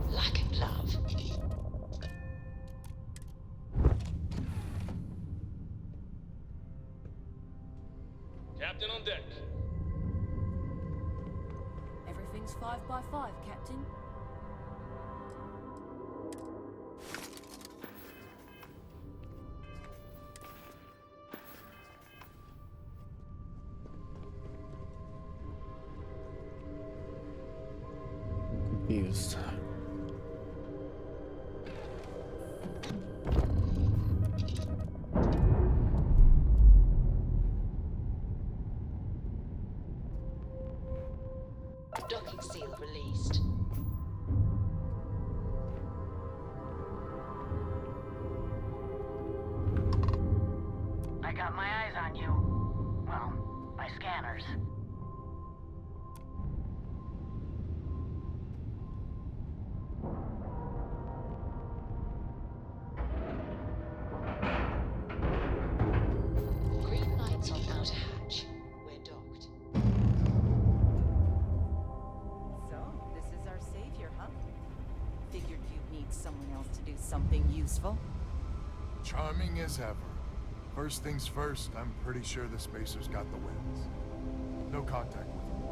Lacking love. Captain on deck. Everything's 5 by 5, Captain. Confused. Docking seal released. I got my eyes on you. Well, my scanners. Green lights on outer hatch. We're docked. So, this is our savior, huh? Figured you'd need someone else to do something useful. Charming as ever. First things first, I'm pretty sure the Spacers got the wins. No contact with them.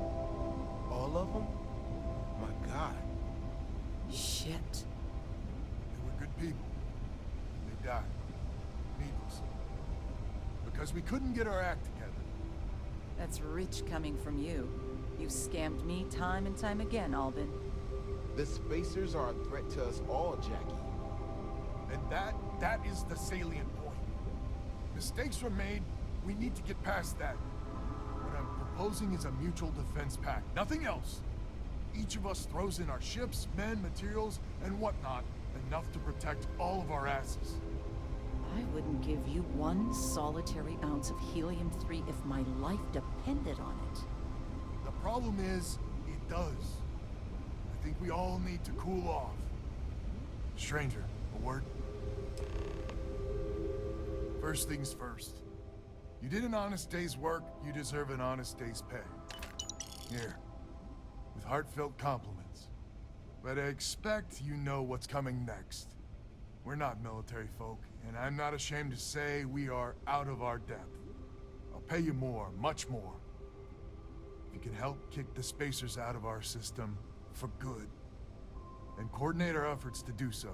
All of them? My God. Shit. They were good people. They died. Needlessly. Because we couldn't get our act together. That's rich coming from you. You've scammed me time and time again, Albin. The Spacers are a threat to us all, Jackie. And that is the salient point. Mistakes were made. We need to get past that. What I'm proposing is a mutual defense pact. Nothing else. Each of us throws in our ships, men, materials, and whatnot, enough to protect all of our asses. I wouldn't give you one solitary ounce of helium-3 if my life depended on it. The problem is, it does. I think we all need to cool off. Stranger, a word? First things first. You did an honest day's work, you deserve an honest day's pay. Here, with heartfelt compliments. But I expect you know what's coming next. We're not military folk, and I'm not ashamed to say we are out of our depth. I'll pay you more, much more. If you can help kick the spacers out of our system for good, and coordinate our efforts to do so.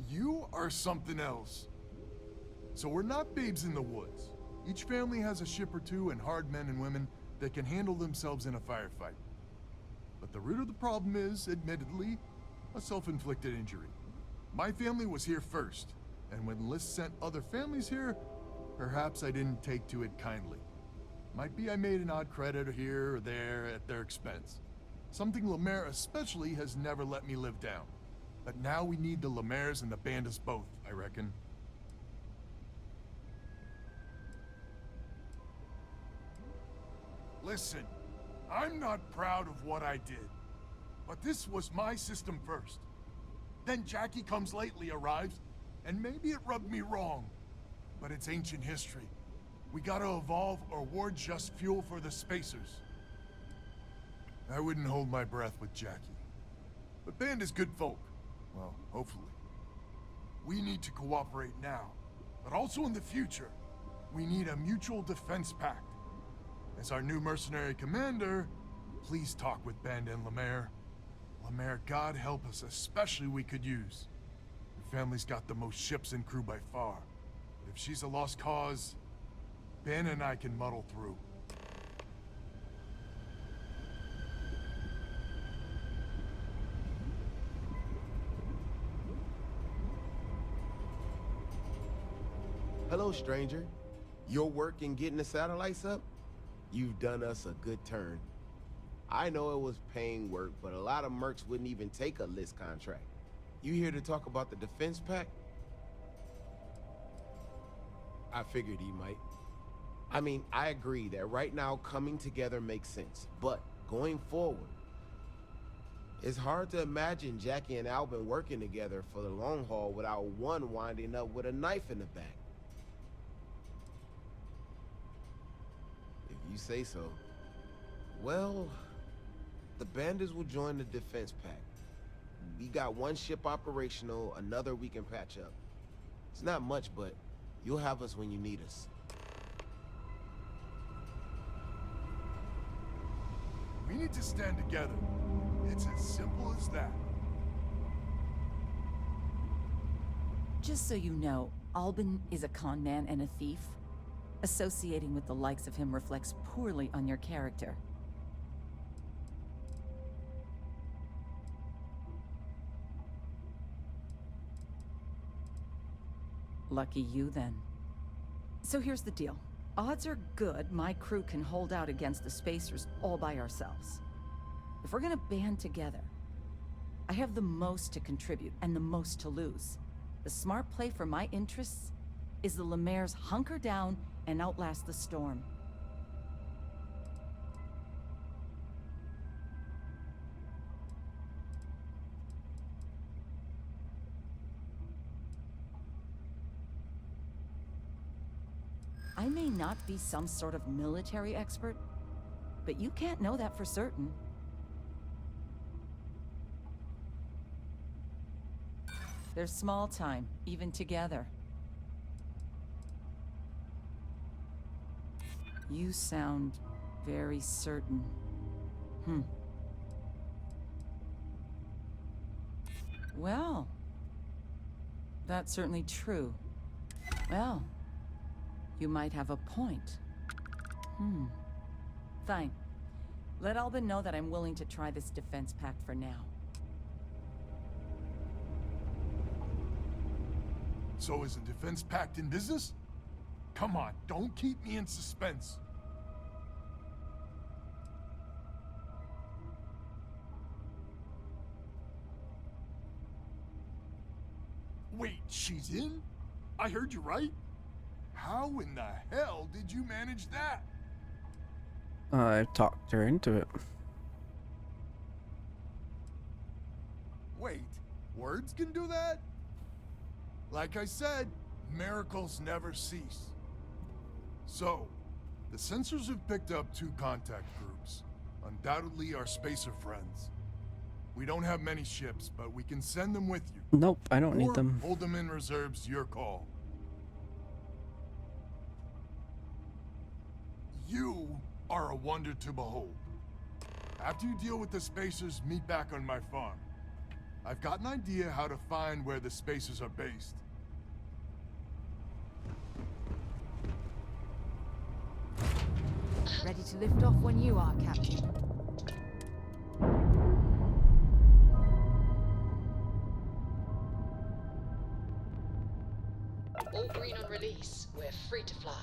You are something else. So we're not babes in the woods. Each family has a ship or two and hard men and women that can handle themselves in a firefight. But the root of the problem is, admittedly, a self-inflicted injury. My family was here first, and when Liz sent other families here, perhaps I didn't take to it kindly. Might be I made an odd credit here or there at their expense. Something Lemaire especially has never let me live down. But now we need the Lemaires and the Bandits both, I reckon. Listen, I'm not proud of what I did, but this was my system first. Then Jackie Comes Lately arrives, and maybe it rubbed me wrong, but it's ancient history. We gotta evolve or we're just fuel for the spacers. I wouldn't hold my breath with Jackie, but Band is good folk. Well, hopefully. We need to cooperate now, but also in the future. We need a mutual defense pact. As our new mercenary commander, please talk with Band and Lemaire. Lemaire, God help us, especially we could use. Your family's got the most ships and crew by far. But if she's a lost cause, Ben and I can muddle through. Hello, stranger. Your work in getting the satellites up? You've done us a good turn. I know it was paying work, but a lot of mercs wouldn't even take a list contract. You here to talk about the defense pact? I figured he might. I mean, I agree that right now coming together makes sense, but going forward, it's hard to imagine Jackie and Albin working together for the long haul without one winding up with a knife in the back. If you say so. Well, the Bandits will join the defense pact. We got one ship operational, another we can patch up. It's not much, but you'll have us when you need us. We need to stand together. It's as simple as that. Just so you know, Albin is a con man and a thief. Associating with the likes of him reflects poorly on your character. Lucky you, then. So here's the deal. Odds are good my crew can hold out against the Spacers all by ourselves. If we're gonna band together, I have the most to contribute and the most to lose. The smart play for my interests is the Lemaire's hunker down and outlast the storm. I may not be some sort of military expert, but you can't know that for certain. There's small time, even together. You sound very certain. Well, that's certainly true. Well, you might have a point. Fine. Let Albin know that I'm willing to try this defense pact for now. So is a defense pact in business? Come on, don't keep me in suspense. Wait, she's in? I heard you right? How in the hell did you manage that? I talked her into it. Wait, words can do that? Like I said, miracles never cease. So, the sensors have picked up 2 contact groups. Undoubtedly our spacer friends. We don't have many ships, but we can send them with you. Nope, I don't Or need them. hold them in reserves, your call. You are a wonder to behold. After you deal with the spacers, meet back on my farm. I've got an idea how to find where the spacers are based. Ready to lift off when you are, Captain. All green on release. We're free to fly.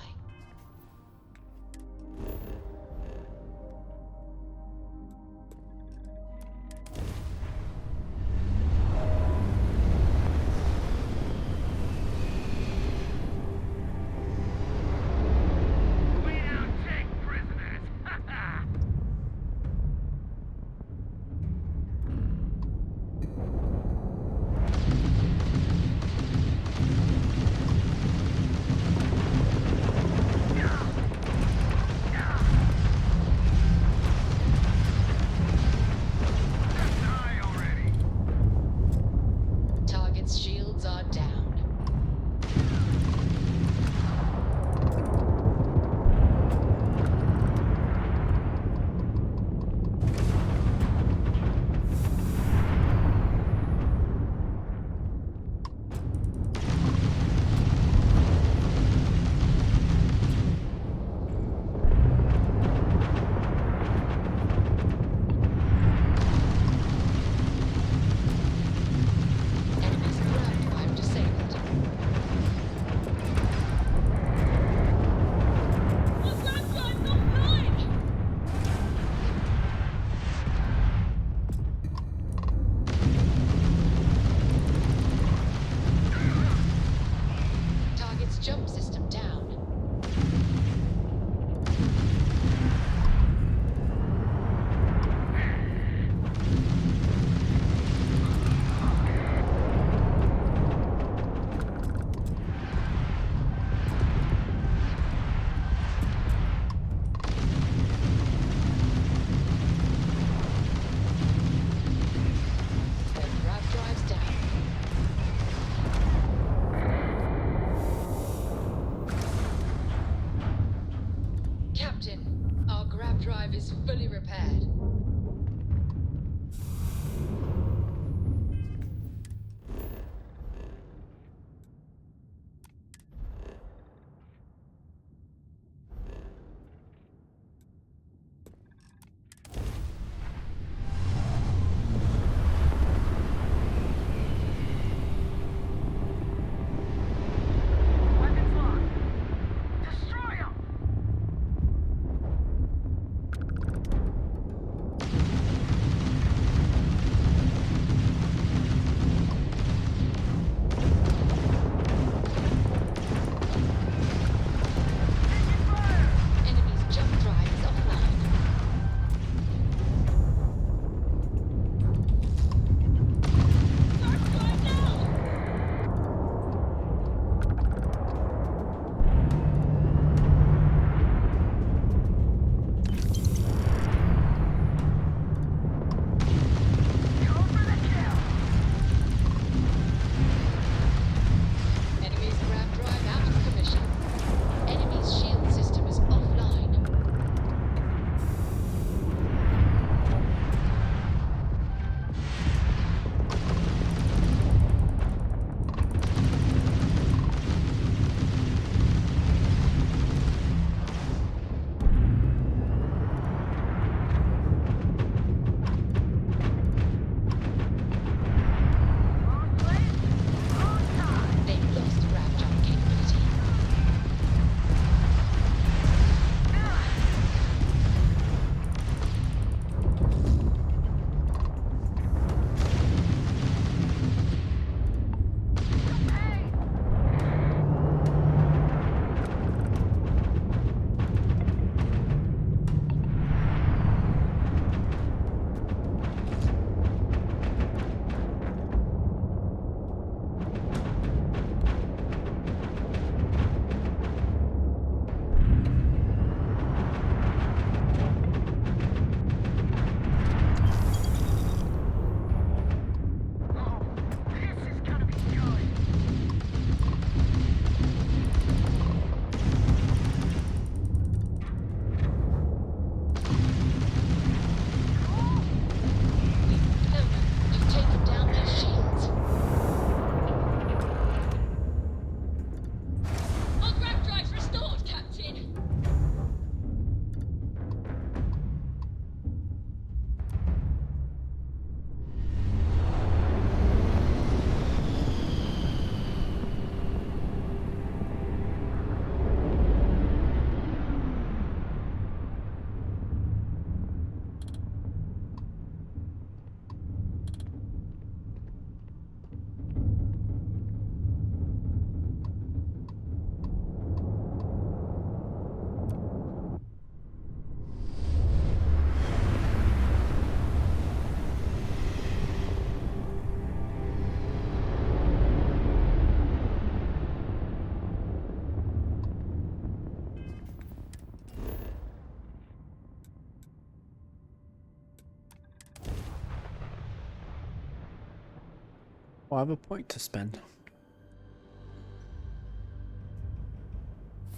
Well, I have a point to spend.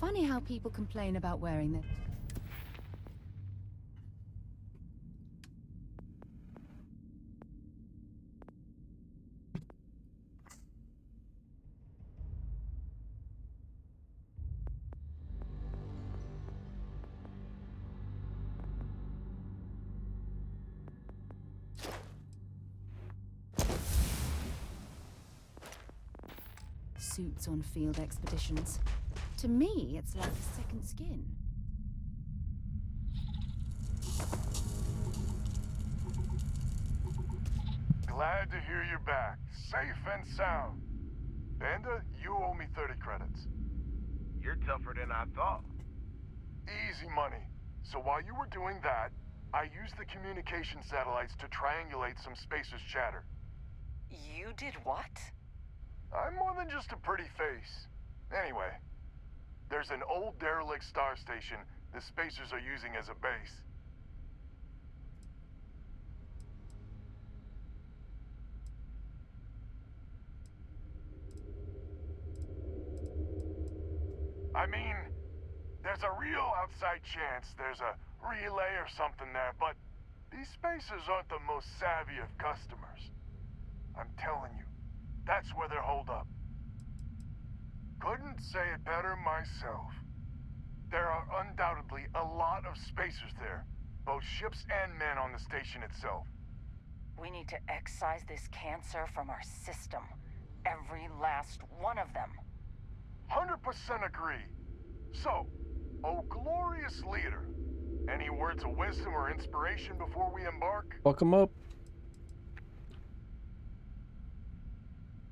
Funny how people complain about wearing them. Suits on field expeditions. To me, it's like a second skin. Glad to hear you're back, safe and sound. Banda, you owe me 30 credits. You're tougher than I thought. Easy money. So while you were doing that, I used the communication satellites to triangulate some spacers' chatter. You did what? I'm more than just a pretty face. Anyway, there's an old derelict star station the spacers are using as a base. I mean, there's a real outside chance there's a relay or something there, but these spacers aren't the most savvy of customers. I'm telling you, that's where they're holed up. Couldn't say it better myself. There are undoubtedly a lot of spacers there, both ships and men on the station itself. We need to excise this cancer from our system. Every last one of them. 100% agree. So, oh glorious leader, any words of wisdom or inspiration before we embark? Welcome up.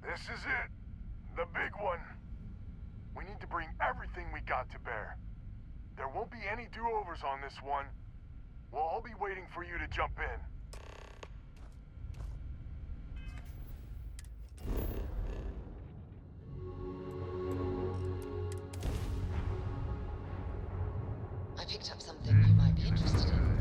This is it. The big one. We need to bring everything we got to bear. There won't be any do-overs on this one. We'll all be waiting for you to jump in. I picked up something you might be interested in.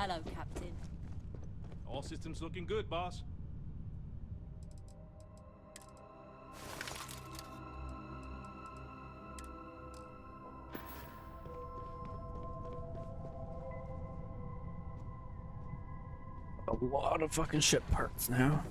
Hello, Captain. All systems looking good, boss. A lot of fucking ship parts now.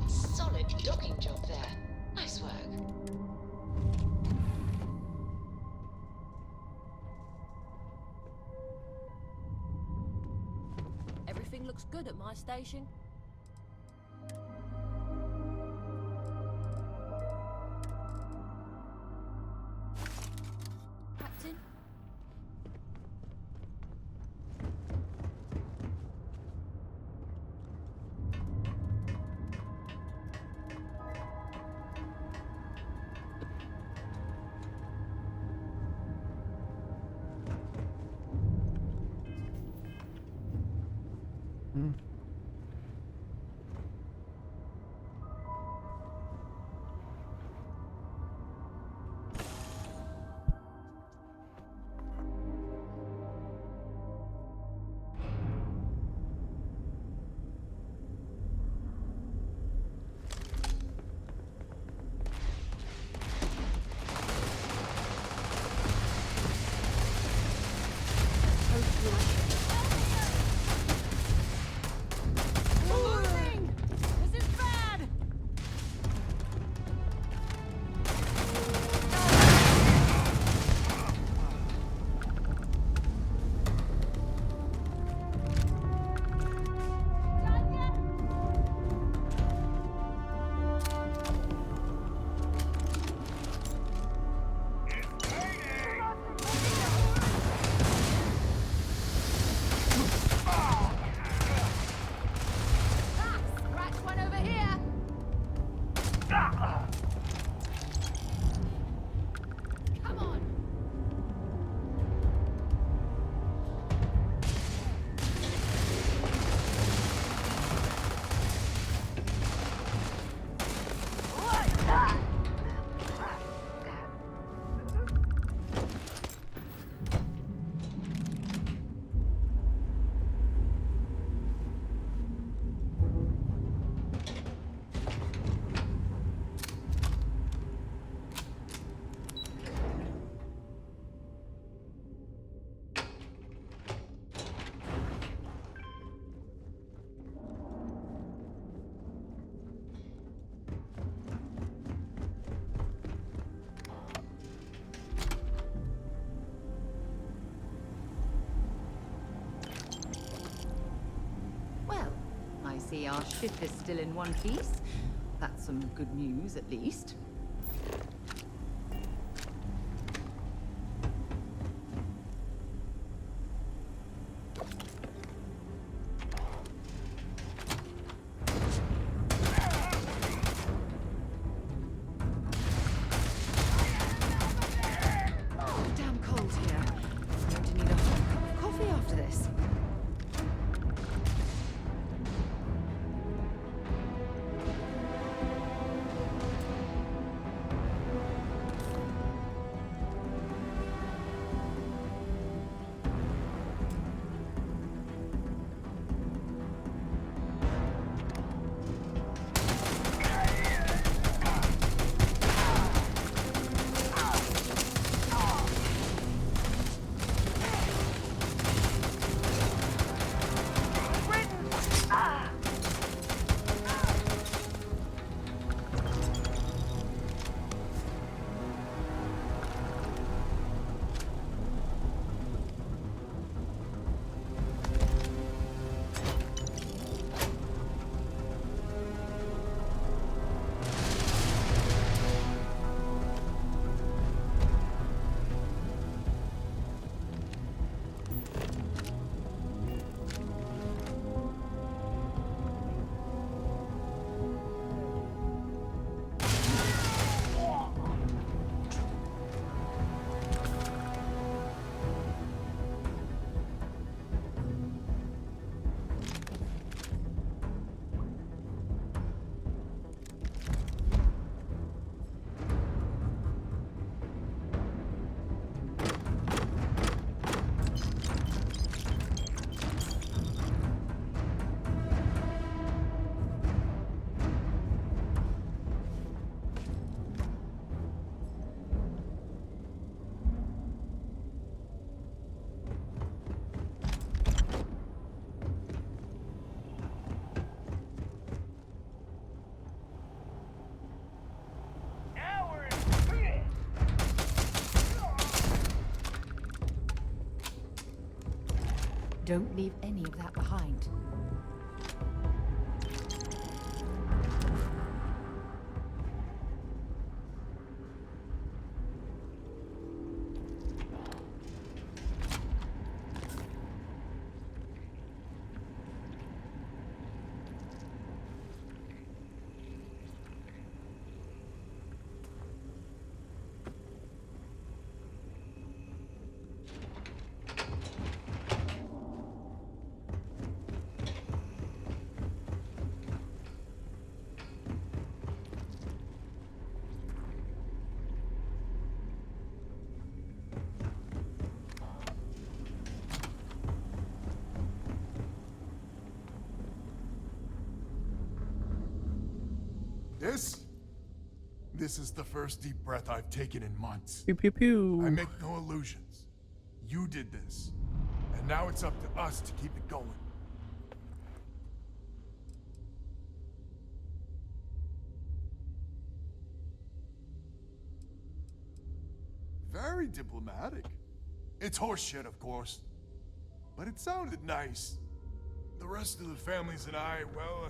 Solid docking job there. Nice work. Everything looks good at my station. Captain? Luckily, our ship is still in one piece. That's some good news, at least. Damn cold here. I'm going to need a hot cup of coffee after this. Don't leave any of that behind. This is the first deep breath I've taken in months. Pew pew pew. I make no illusions. You did this. And now it's up to us to keep it going. Very diplomatic. It's horseshit, of course. But it sounded nice. The rest of the families and I, well,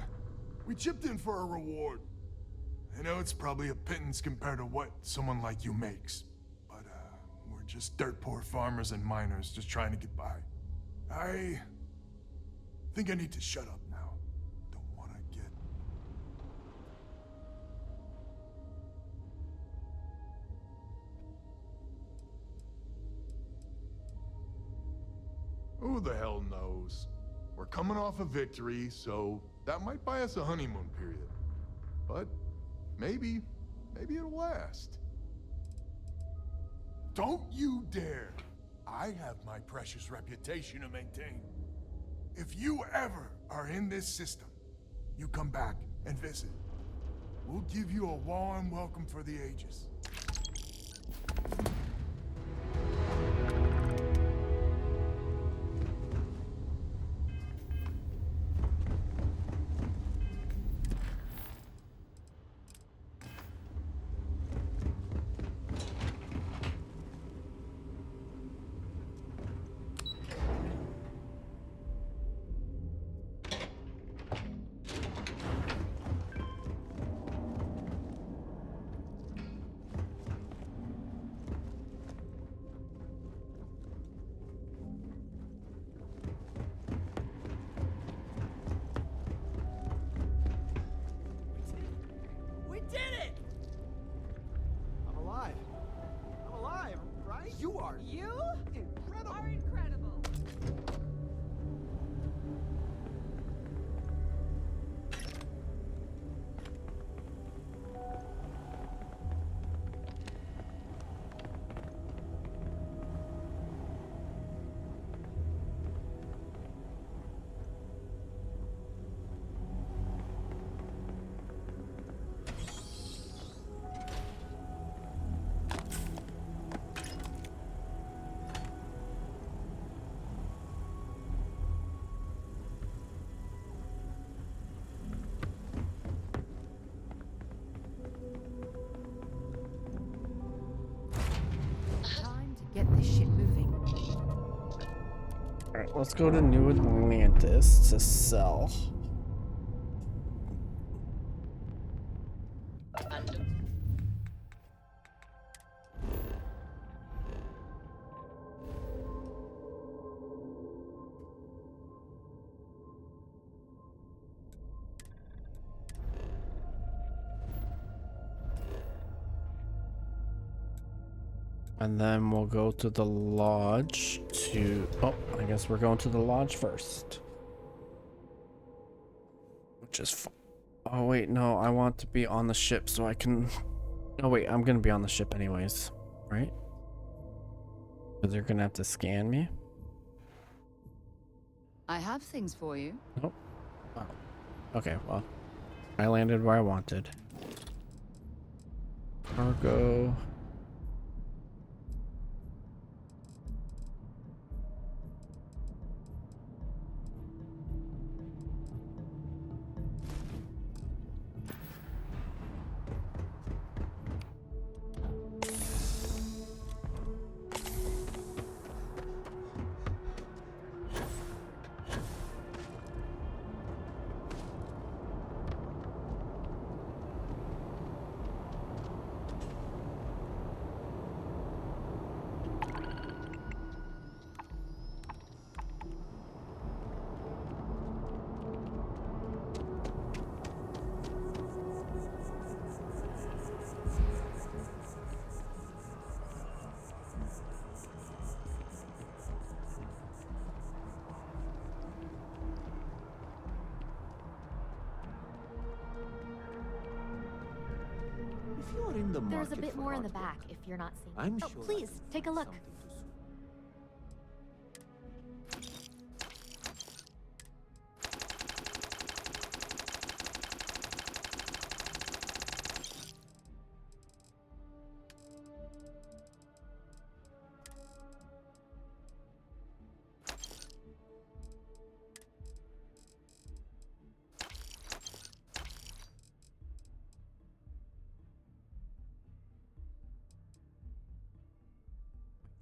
we chipped in for a reward. I know it's probably a pittance compared to what someone like you makes. But, we're just dirt poor farmers and miners just trying to get by. I think I need to shut up now. Don't want to get... Who the hell knows? We're coming off a victory, so that might buy us a honeymoon period. But maybe it'll last. Don't you dare! I have my precious reputation to maintain. If you ever are in this system, you come back and visit. We'll give you a warm welcome for the ages. this shit moving. Alright, let's go to New Atlantis to sell. And then we'll go to the lodge to... Oh, I guess we're going to the lodge first. Which is... Oh, wait, no. I want to be on the ship so I can... Oh, wait. I'm going to be on the ship anyways. Right? Because they're going to have to scan me. I have things for you. Nope. Oh. Okay, well. I landed where I wanted. Cargo... If you're in the market There's a bit for more in the artwork, back if you're not seeing I'm it. Oh, sure I please, can take a find look. something to suit.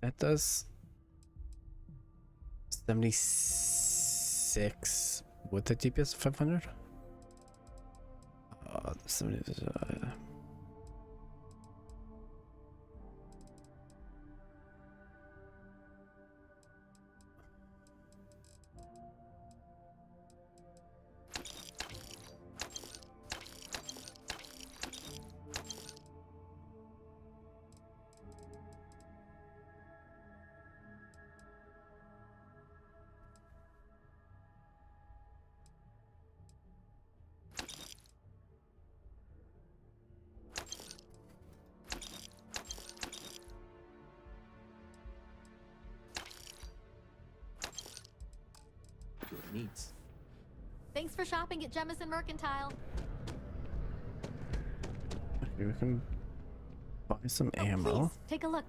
That does 76 with the DPS 500. 70. Your needs. Thanks for shopping at Jemison Mercantile. Maybe we can buy some Oh, ammo. please, take a look.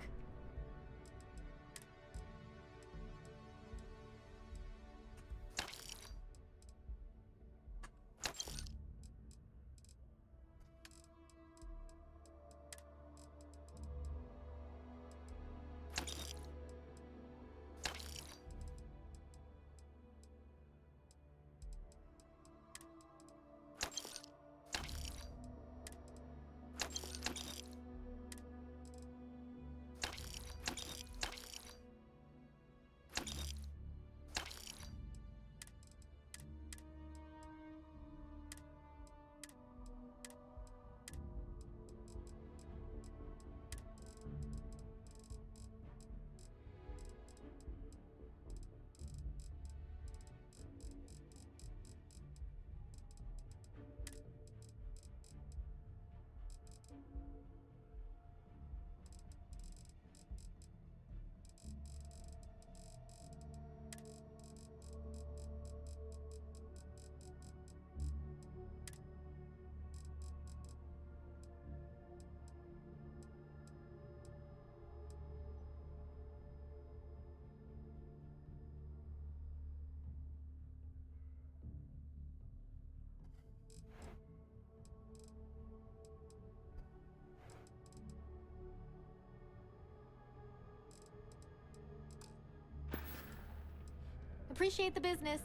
Appreciate the business.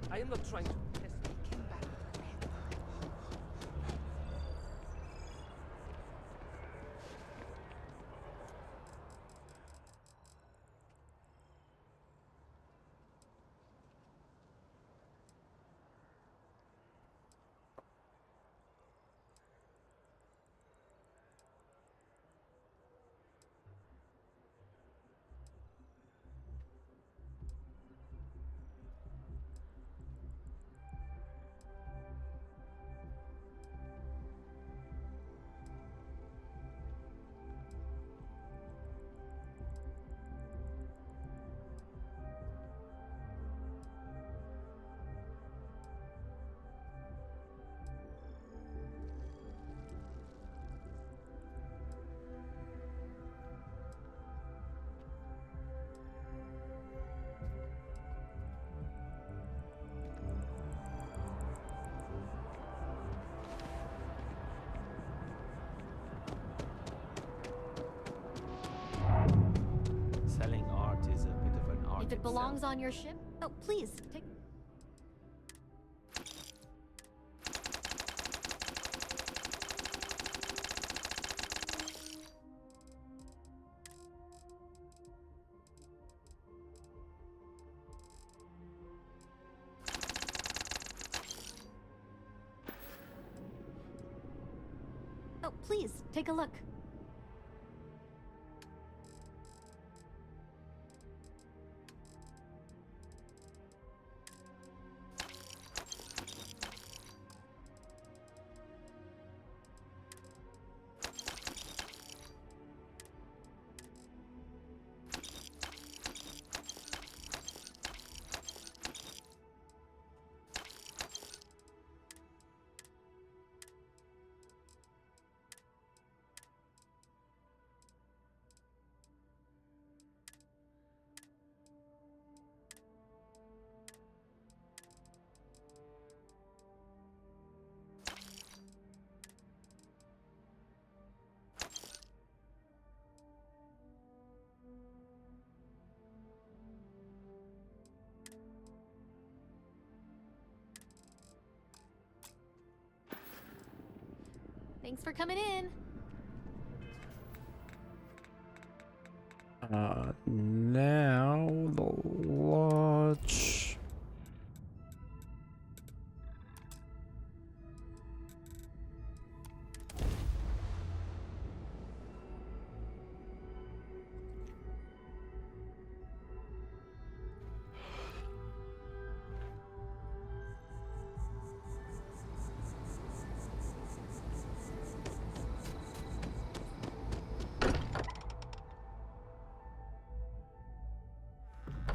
I am not trying to test you. Selling art is a bit of an art If it itself. belongs on your ship, oh, please, take... Oh, please, take a look. Thanks for coming in. Now the lodge.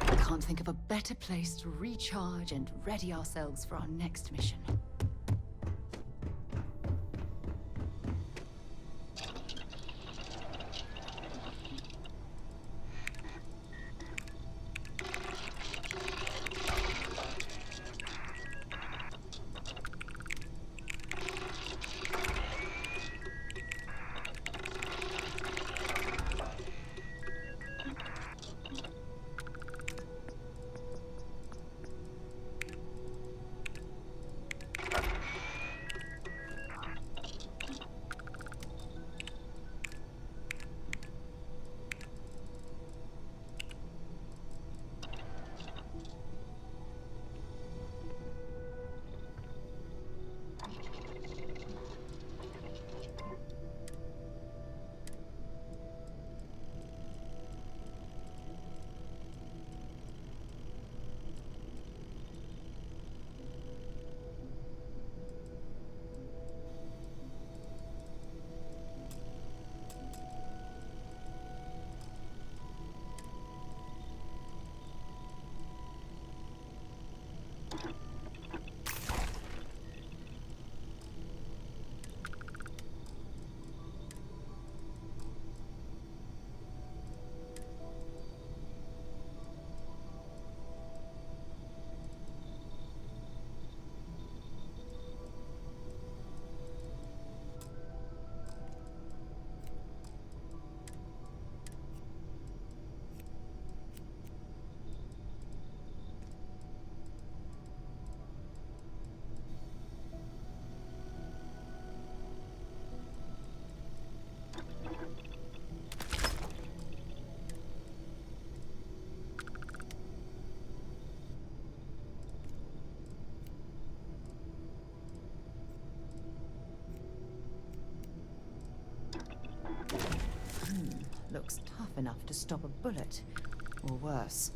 I can't think of a better place to recharge and ready ourselves for our next mission. looks tough enough to stop a bullet, or worse.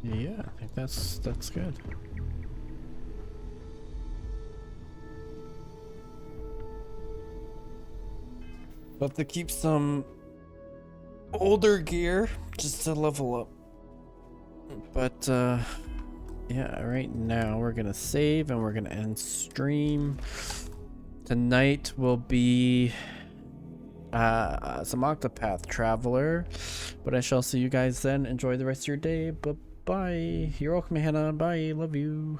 Yeah, I think that's good. But to keep some older gear just to level up. But yeah, right now we're gonna save and we're gonna end stream. Tonight will be some Octopath Traveler, but I shall see you guys then. Enjoy the rest of your day. Bye bye. You're welcome, Hannah. Bye. Love you.